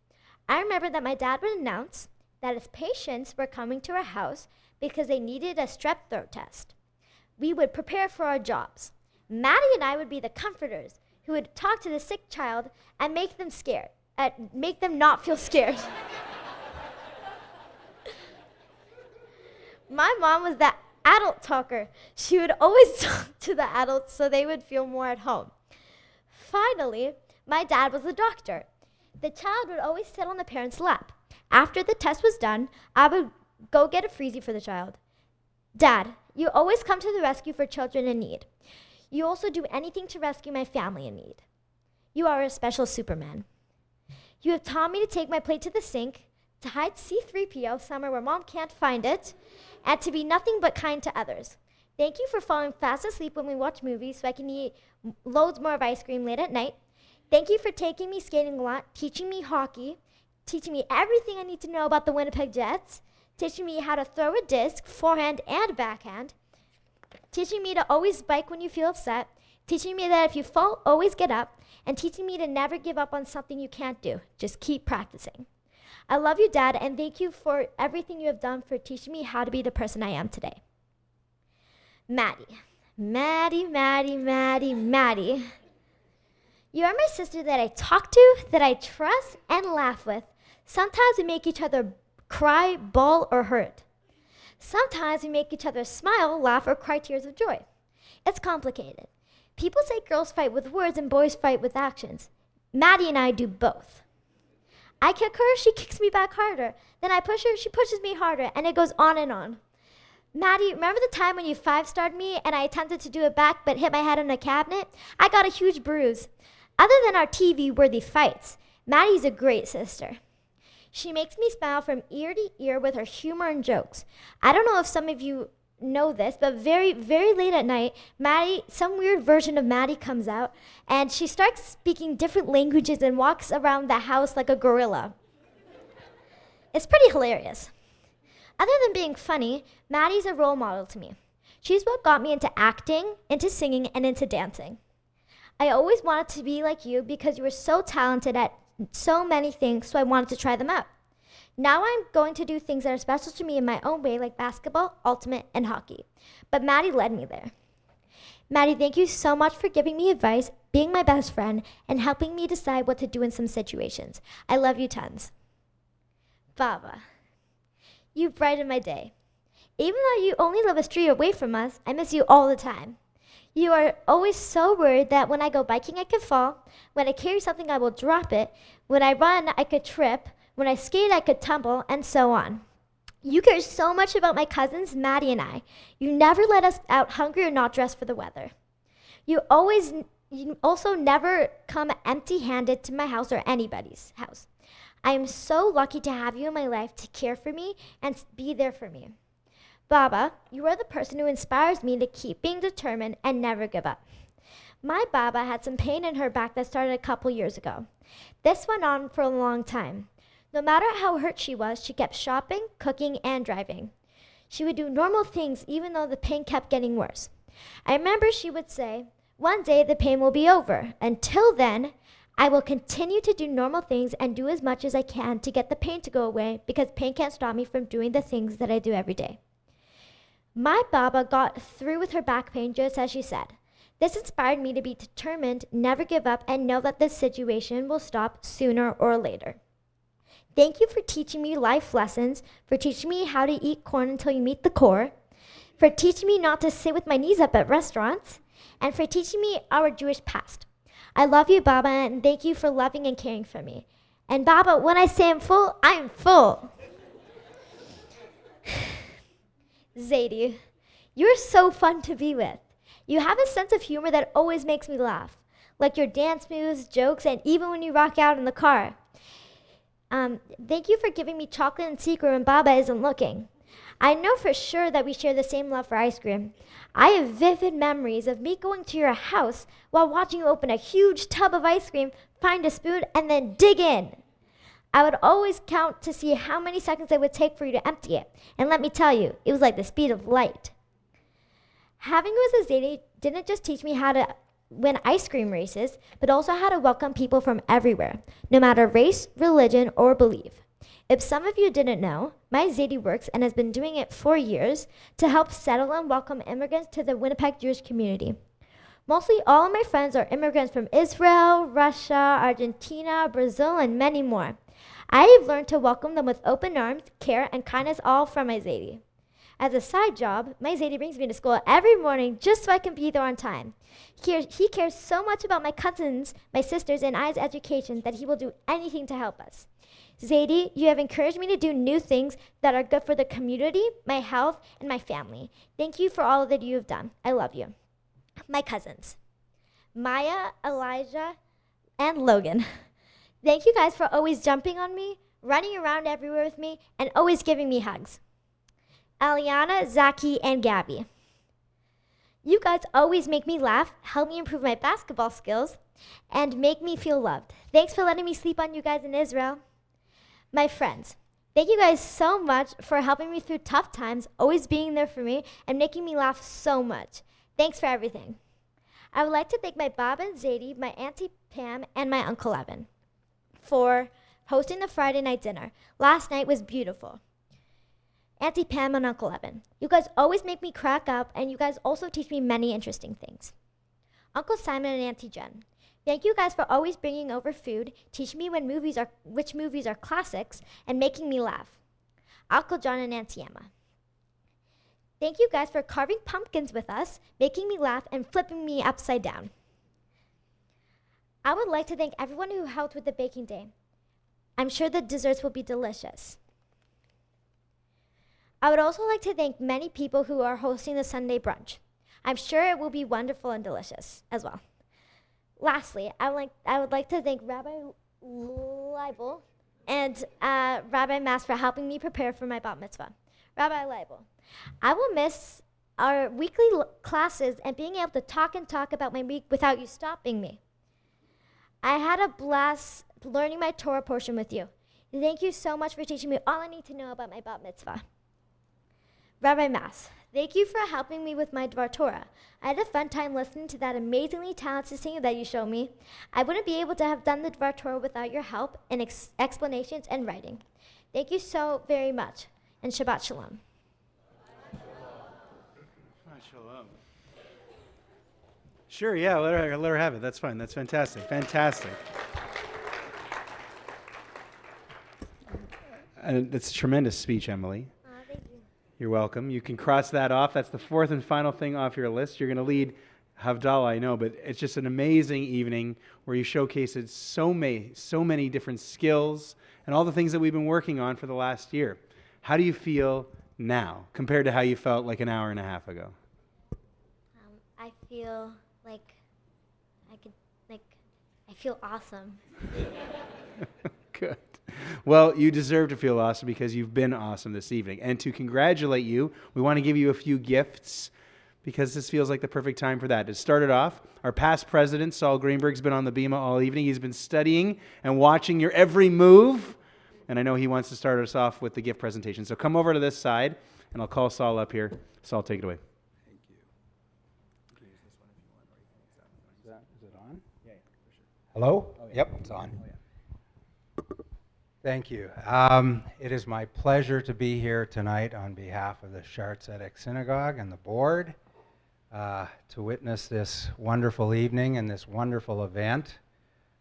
I remember that my dad would announce that his patients were coming to our house because they needed a strep throat test. We would prepare for our jobs. Maddie and I would be the comforters who would talk to the sick child and make them not feel scared. My mom was the adult talker. She would always talk to the adults so they would feel more at home. Finally, my dad was the doctor. The child would always sit on the parent's lap. After the test was done, I would go get a freezie for the child. Dad, you always come to the rescue for children in need. You also do anything to rescue my family in need. You are a special Superman. You have taught me to take my plate to the sink, to hide C-3PO somewhere where Mom can't find it, and to be nothing but kind to others. Thank you for falling fast asleep when we watch movies so I can eat loads more of ice cream late at night. Thank you for taking me skating a lot, teaching me hockey, teaching me everything I need to know about the Winnipeg Jets, teaching me how to throw a disc, forehand and backhand, teaching me to always bike when you feel upset, teaching me that if you fall, always get up, and teaching me to never give up on something you can't do. Just keep practicing. I love you, Dad, and thank you for everything you have done for teaching me how to be the person I am today. Maddie. Maddie, Maddie, Maddie, Maddie. You are my sister that I talk to, that I trust, and laugh with. Sometimes we make each other cry, bawl, or hurt. Sometimes we make each other smile, laugh, or cry tears of joy. It's complicated. People say girls fight with words and boys fight with actions. Maddie and I do both. I kick her, she kicks me back harder. Then I push her, she pushes me harder, and it goes on and on. Maddie, remember the time when you 5-starred me and I attempted to do it back but hit my head on a cabinet? I got a huge bruise. Other than our TV-worthy fights, Maddie's a great sister. She makes me smile from ear to ear with her humor and jokes. I don't know if some of you know this, but very, very late at night, Maddie, some weird version of Maddie comes out, and she starts speaking different languages and walks around the house like a gorilla. It's pretty hilarious. Other than being funny, Maddie's a role model to me. She's what got me into acting, into singing, and into dancing. I always wanted to be like you because you were so talented at so many things, so I wanted to try them out. Now I'm going to do things that are special to me in my own way, like basketball, ultimate, and hockey. But Maddie led me there. Maddie, thank you so much for giving me advice, being my best friend, and helping me decide what to do in some situations. I love you tons. Baba, you brighten my day. Even though you only live a street away from us, I miss you all the time. You are always so worried that when I go biking, I could fall. When I carry something, I will drop it. When I run, I could trip. When I skate, I could tumble, and so on. You care so much about my cousins, Maddie and I. You never let us out hungry or not dressed for the weather. You also never come empty-handed to my house or anybody's house. I am so lucky to have you in my life to care for me and be there for me. Baba, you are the person who inspires me to keep being determined and never give up. My Baba had some pain in her back that started a couple years ago. This went on for a long time. No matter how hurt she was, she kept shopping, cooking, and driving. She would do normal things even though the pain kept getting worse. I remember she would say, "One day the pain will be over. Until then, I will continue to do normal things and do as much as I can to get the pain to go away because pain can't stop me from doing the things that I do every day." My Baba got through with her back pain just as she said. This inspired me to be determined, never give up, and know that this situation will stop sooner or later. Thank you for teaching me life lessons, for teaching me how to eat corn until you meet the core, for teaching me not to sit with my knees up at restaurants, and for teaching me our Jewish past. I love you, Baba, and thank you for loving and caring for me. And Baba, when I say I'm full. Zadie, you're so fun to be with. You have a sense of humor that always makes me laugh, like your dance moves, jokes, and even when you rock out in the car. Thank you for giving me chocolate in secret when Baba isn't looking. I know for sure that we share the same love for ice cream. I have vivid memories of me going to your house while watching you open a huge tub of ice cream, find a spoon, and then dig in. I would always count to see how many seconds it would take for you to empty it. And let me tell you, it was like the speed of light. Having you as a Zadie didn't just teach me how to win ice cream races, but also how to welcome people from everywhere, no matter race, religion, or belief. If some of you didn't know, my Zadie works and has been doing it for years to help settle and welcome immigrants to the Winnipeg Jewish community. Mostly all of my friends are immigrants from Israel, Russia, Argentina, Brazil, and many more. I have learned to welcome them with open arms, care, and kindness, all from my Zadie. As a side job, my Zadie brings me to school every morning just so I can be there on time. He cares so much about my cousins, my sisters, and I's education that he will do anything to help us. Zadie, you have encouraged me to do new things that are good for the community, my health, and my family. Thank you for all that you have done. I love you. My cousins, Maya, Elijah, and Logan. Thank you guys for always jumping on me, running around everywhere with me, and always giving me hugs. Aliana, Zaki, and Gabby. You guys always make me laugh, help me improve my basketball skills, and make me feel loved. Thanks for letting me sleep on you guys in Israel. My friends, thank you guys so much for helping me through tough times, always being there for me, and making me laugh so much. Thanks for everything. I would like to thank my Bob and Zadie, my Auntie Pam, and my Uncle Evan for hosting the Friday night dinner. Last night was beautiful. Auntie Pam and Uncle Evan, you guys always make me crack up, and you guys also teach me many interesting things. Uncle Simon and Auntie Jen, thank you guys for always bringing over food, teaching me which movies are classics, and making me laugh. Uncle John and Auntie Emma, thank you guys for carving pumpkins with us, making me laugh, and flipping me upside down. I would like to thank everyone who helped with the baking day. I'm sure the desserts will be delicious. I would also like to thank many people who are hosting the Sunday brunch. I'm sure it will be wonderful and delicious as well. Lastly, I would like to thank Rabbi Leibel and Rabbi Mass for helping me prepare for my bat mitzvah. Rabbi Leibel, I will miss our weekly classes and being able to talk about my week without you stopping me. I had a blast learning my Torah portion with you. Thank you so much for teaching me all I need to know about my bat mitzvah. Rabbi Mass, thank you for helping me with my Dvar Torah. I had a fun time listening to that amazingly talented singer that you showed me. I wouldn't be able to have done the Dvar Torah without your help and explanations and writing. Thank you so very much, and Shabbat Shalom. Shalom. Sure, yeah, let her have it. That's fine. That's fantastic. Fantastic. And it's a tremendous speech, Emily. Thank you. You're welcome. You can cross that off. That's the fourth and final thing off your list. You're going to lead Havdalah, I know, but it's just an amazing evening where you showcased so many different skills and all the things that we've been working on for the last year. How do you feel now compared to how you felt like an hour and a half ago? I feel like I feel awesome. Good. Well, you deserve to feel awesome because you've been awesome this evening. And to congratulate you, we want to give you a few gifts because this feels like the perfect time for that. To start it off, our past president, Saul Greenberg's been on the bima all evening. He's been studying and watching your every move. And I know he wants to start us off with the gift presentation. So come over to this side, and I'll call Saul up here. Saul, take it away. Thank you. You can use this one if you want, or you can use that one. Is it on? Yeah, for sure. Hello? Oh, yeah. Yep, it's on. Oh, yeah. Thank you. It is my pleasure to be here tonight on behalf of the Shar Tzedek Synagogue and the board to witness this wonderful evening and this wonderful event.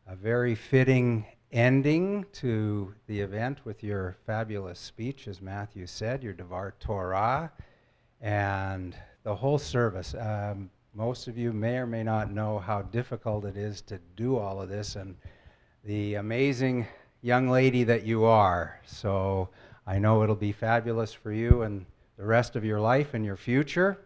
A very fitting ending to the event with your fabulous speech, as Matthew said, your Dvar Torah, and the whole service. Most of you may or may not know how difficult it is to do all of this, and the amazing young lady that you are. So I know it'll be fabulous for you and the rest of your life and your future.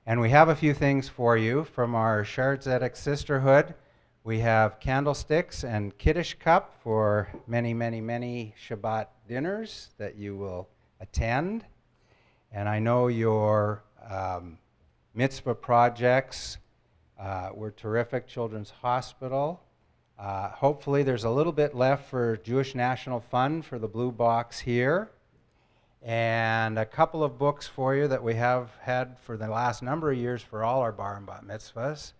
And we have a few things for you from our Shar Tzedek Sisterhood. We have candlesticks and Kiddush cup for many, many, many Shabbat dinners that you will attend. And I know your mitzvah projects were terrific. Children's Hospital. Hopefully there's a little bit left for Jewish National Fund for the blue box here. And a couple of books for you that we have had for the last number of years for all our bar and bat mitzvahs.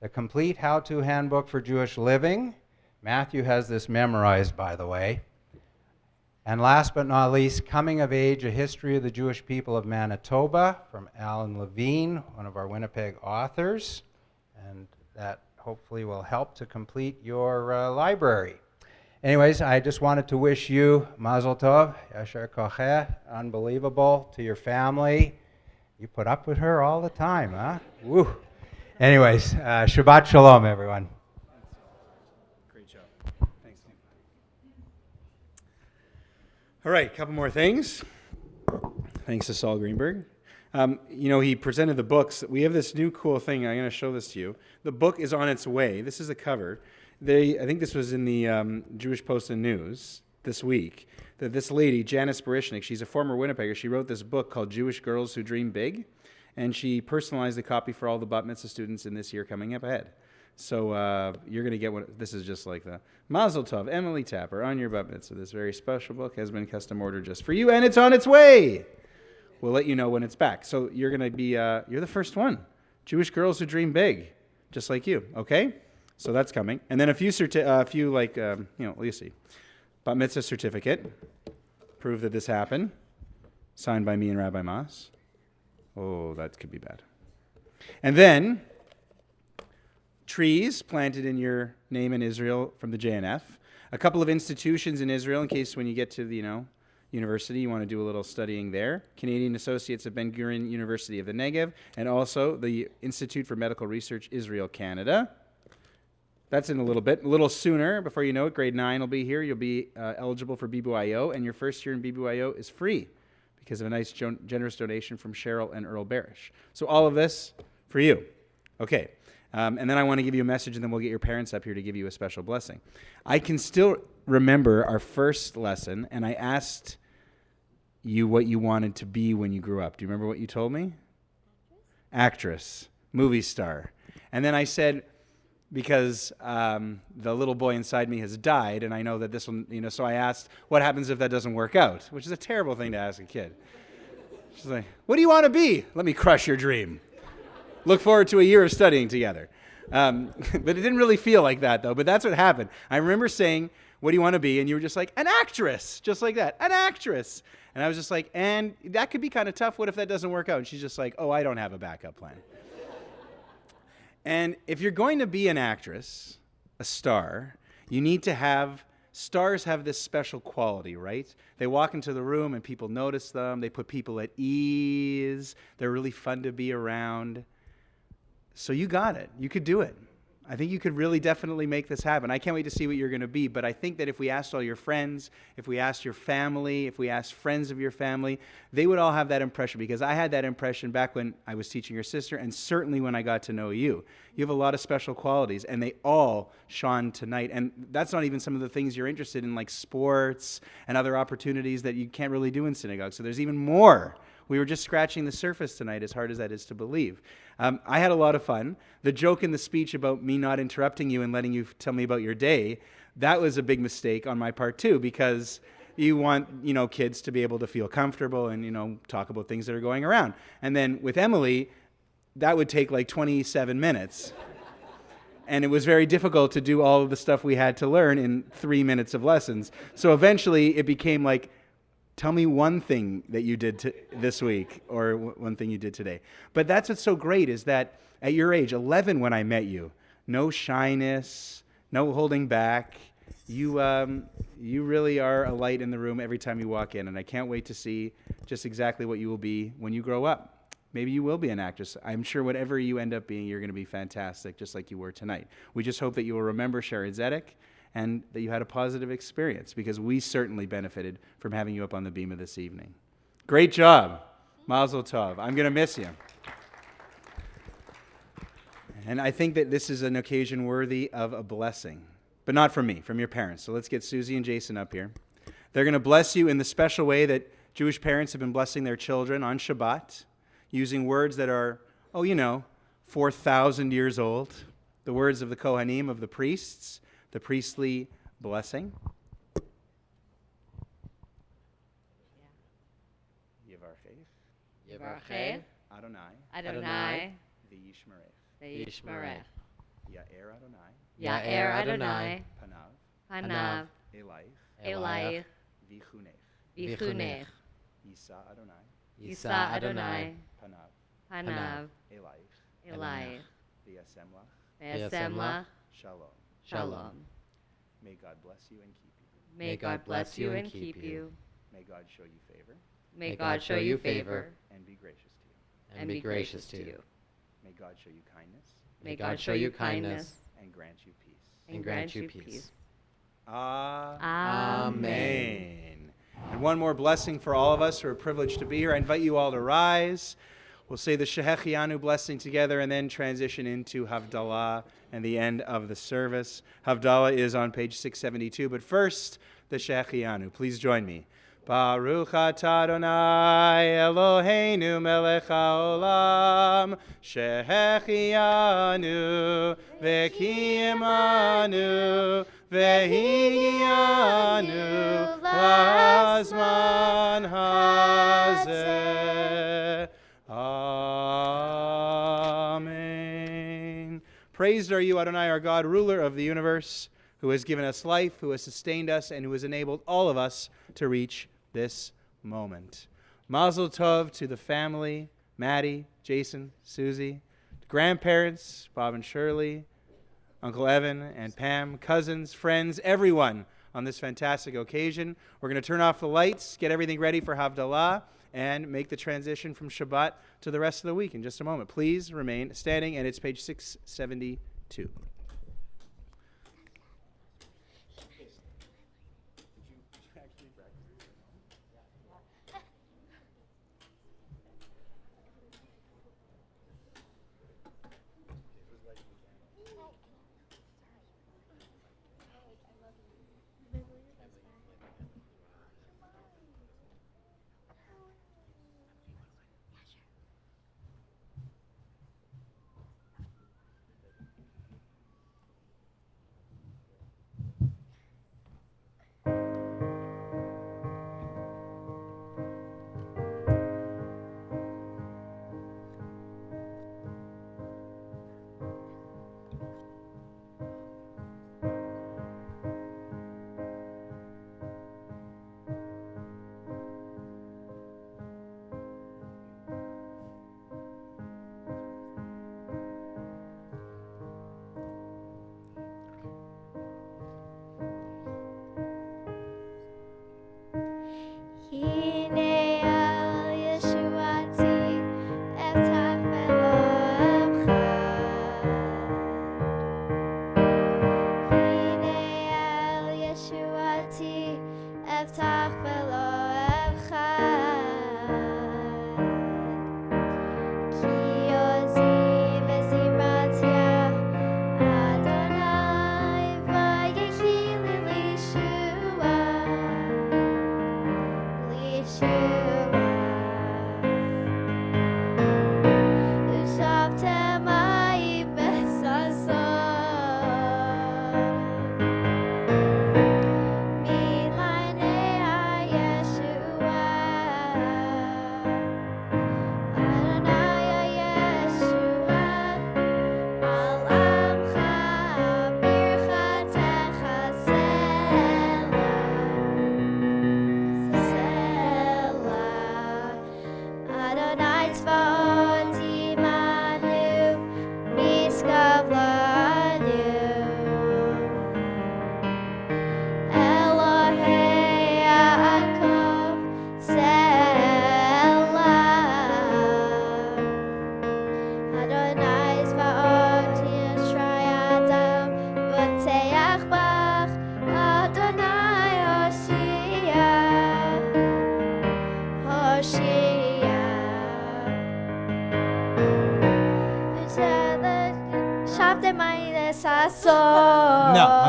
The Complete How-To Handbook for Jewish Living. Matthew has this memorized, by the way. And last but not least, Coming of Age, A History of the Jewish People of Manitoba from Alan Levine, one of our Winnipeg authors. And that hopefully will help to complete your library. Anyways, I just wanted to wish you Mazel Tov, Yasher Kocheh, unbelievable, to your family. You put up with her all the time, huh? Woo. Anyways, Shabbat Shalom, everyone. Great job. Thanks. All right, a couple more things. Thanks to Saul Greenberg. He presented the books. We have this new cool thing. I'm going to show this to you. The book is on its way. This is the cover. I think this was in the Jewish Post and News this week. That this lady, Janice Barishnik, she's a former Winnipegger. She wrote this book called Jewish Girls Who Dream Big, and she personalized the copy for all the bat mitzvah students in this year coming up ahead. So you're going to get one. This is just like the Mazel Tov, Emily Tapper, on your bat mitzvah. This very special book has been custom ordered just for you, and it's on its way. We'll let you know when it's back. So you're going to be, you're the first one. Jewish Girls Who Dream Big, just like you, okay? So that's coming. And then a few you see. Bat mitzvah certificate. Prove that this happened. Signed by me and Rabbi Mas. Oh, that could be bad. And then, trees planted in your name in Israel from the JNF. A couple of institutions in Israel, in case when you get to the, university, you want to do a little studying there. Canadian Associates of Ben Gurion University of the Negev, and also the Institute for Medical Research, Israel, Canada. That's in a little bit. A little sooner, before you know it, grade 9 will be here. You'll be eligible for BBYO, and your first year in BBYO is free because of a nice, generous donation from Cheryl and Earl Barish. So all of this for you. Okay. And then I want to give you a message, and then we'll get your parents up here to give you a special blessing. I can still remember our first lesson, and I asked you what you wanted to be when you grew up. Do you remember what you told me? Actress, movie star. And then I said, because the little boy inside me has died, and I know that this will, so I asked, what happens if that doesn't work out? Which is a terrible thing to ask a kid. She's like, what do you want to be? Let me crush your dream. Look forward to a year of studying together. But it didn't really feel like that, though. But that's what happened. I remember saying, what do you want to be? And you were just like, an actress. Just like that. An actress. And I was just like, and that could be kind of tough. What if that doesn't work out? And she's just like, oh, I don't have a backup plan. And if you're going to be an actress, a star, you need to have, stars have this special quality, right? They walk into the room and people notice them. They put people at ease. They're really fun to be around. So you got it. You could do it. I think you could really definitely make this happen. I can't wait to see what you're going to be, but I think that if we asked all your friends, if we asked your family, if we asked friends of your family, they would all have that impression, because I had that impression back when I was teaching your sister, and certainly when I got to know you. You have a lot of special qualities, and they all shone tonight. And that's not even some of the things you're interested in, like sports and other opportunities that you can't really do in synagogue. So there's even more. We were just scratching the surface tonight, as hard as that is to believe. I had a lot of fun. The joke in the speech about me not interrupting you and letting you tell me about your day, that was a big mistake on my part too, because you want, kids to be able to feel comfortable and, talk about things that are going around. And then with Emily, that would take like 27 minutes. And it was very difficult to do all of the stuff we had to learn in 3 minutes of lessons. So eventually it became like, tell me one thing that you did this week, or one thing you did today. But that's what's so great, is that at your age, 11 when I met you, no shyness, no holding back. You really are a light in the room every time you walk in, and I can't wait to see just exactly what you will be when you grow up. Maybe you will be an actress. I'm sure whatever you end up being, you're going to be fantastic, just like you were tonight. We just hope that you will remember Sharon Zedek, and that you had a positive experience, because we certainly benefited from having you up on the bima this evening. Great job. Mazel tov. I'm going to miss you. And I think that this is an occasion worthy of a blessing, but not from me, from your parents. So let's get Susie and Jason up here. They're going to bless you in the special way that Jewish parents have been blessing their children on Shabbat, using words that are, 4,000 years old, the words of the Kohanim, of the priests, the priestly blessing. Yevarcheh Adonai v'yishmerech. Ya'er Adonai panav elayich v'chunech. Yisa Adonai panav elayich v'yasem lach shalom. May God bless you and keep you. May God bless you and keep you. May God show you favor. May God show you favor and be gracious to you. and be gracious to you. May God show you kindness. May God show you kindness and grant you peace. and grant you peace. Amen. And one more blessing for all of us who are privileged to be here. I invite you all to rise. We'll say the Shehechianu blessing together and then transition into Havdalah and the end of the service. Havdalah is on page 672, but first, the Shehechianu. Please join me. Baruch atah Adonai Eloheinu melech haolam shehechianu v'kiyimanu v'higianu lazman hazeh. Amen. Praised are you, Adonai, our God, ruler of the universe, who who has given us life, who has sustained us, and who has enabled all of us to reach this moment. Mazel tov to the family, Maddie, Jason, Susie, grandparents, Bob and Shirley, Uncle Evan and Pam, cousins, friends, everyone on this fantastic occasion. We're going to turn off the lights, get everything ready for Havdalah, and make the transition from Shabbat to the rest of the week in just a moment. Please remain standing, and it's page 672.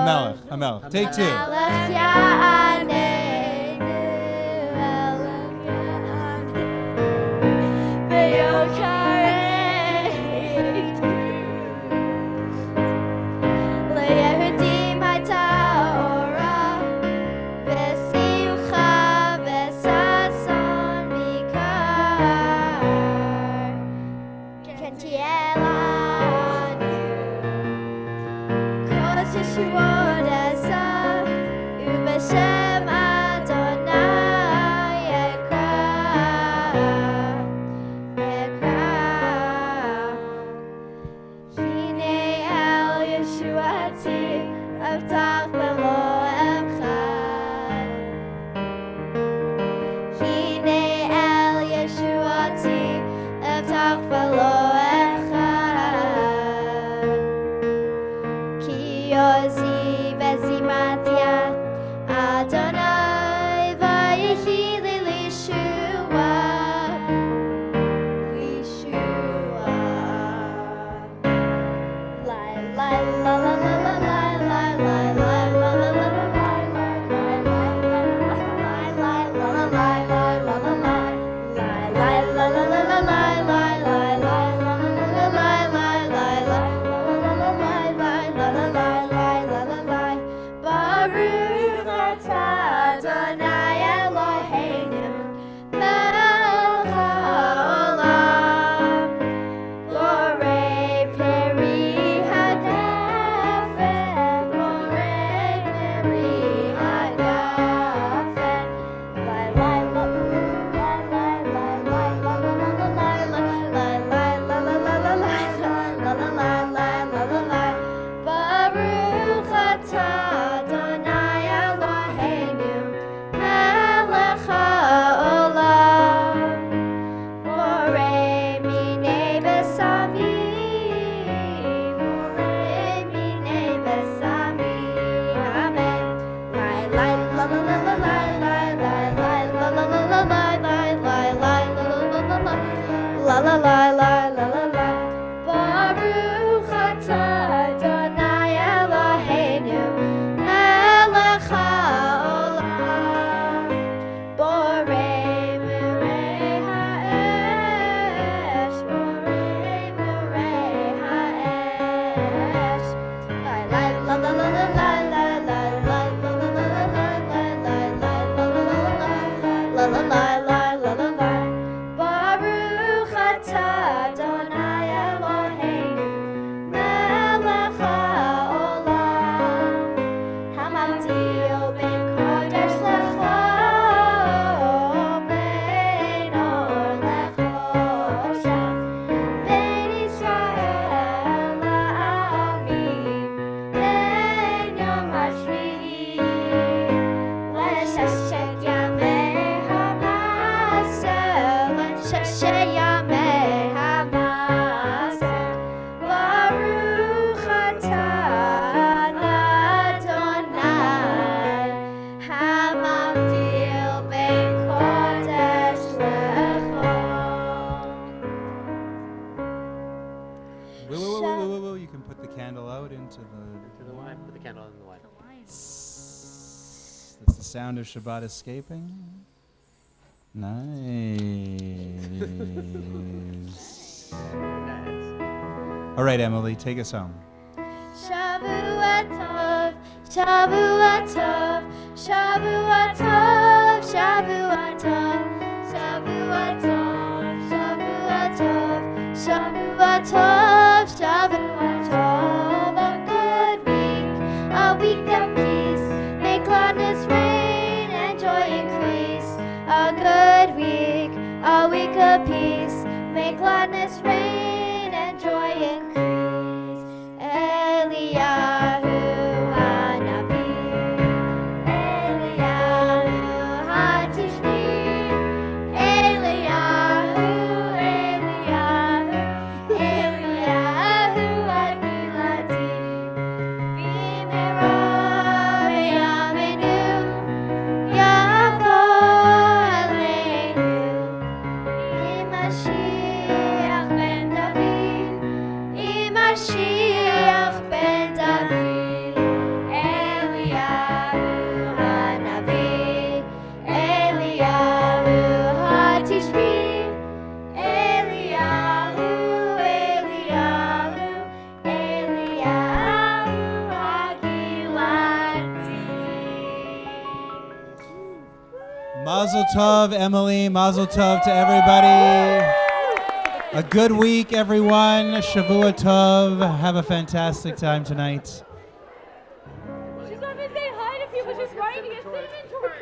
No, Hamelech. Take two. Yeshua, sound of Shabbat escaping. Nice. All right, Emily, take us home. Shavua Tov, Shavua Tov, Shavua Tov, Shavua Tov, Shavua Tov, Shavua Tov, Shavua Tov, Shavua Tov. A week of peace, may gladness reign and joy increase. A good week, a week of peace, may gladness reign and joy increase. Eliyahu Hanavi, Eliyahu Hatishbi, Eliyahu, Eliyahu, Eliyahu Adilati, Bimera Beyamenu, Yavo Aleinu, Imashiach ben David, Imashiach ben David, Eliyahu Hanavi, Eliyahu Hatishbi, Eliyahu, Eliyahu, Eliyahu Hagilati. Mazel tov, Emily. Mazel tov to everybody. A good week, everyone. Shavua tov. Have a fantastic time tonight. She's not even saying hi to people, she's writing a cinnamon toward.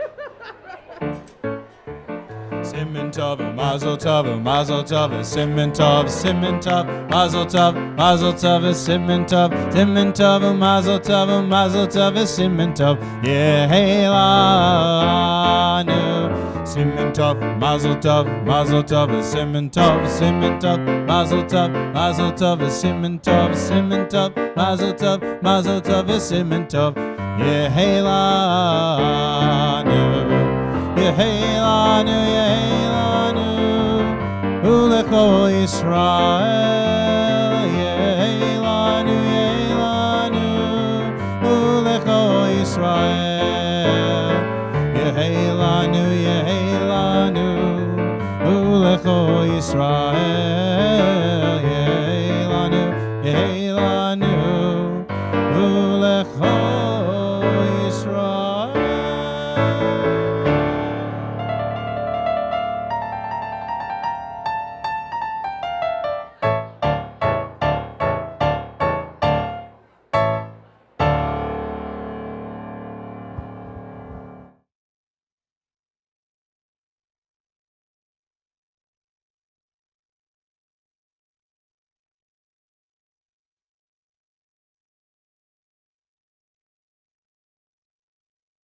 Simon tov, mazel tov, mazel tov, simon tov, simon tov, mazel tov, simon tov, mazel tov, simon tov, yehelanu. Simon tov, mazel tov, simon tov, mazel tov, simon tov, mazel tov, simon tov, yehelanu. Yehelanu, Yehelanu, Ulechol Yisrael. Yehelanu, Yehelanu, Ulechol Yisrael. Yehelanu, Yehelanu, Ulechol Yisrael.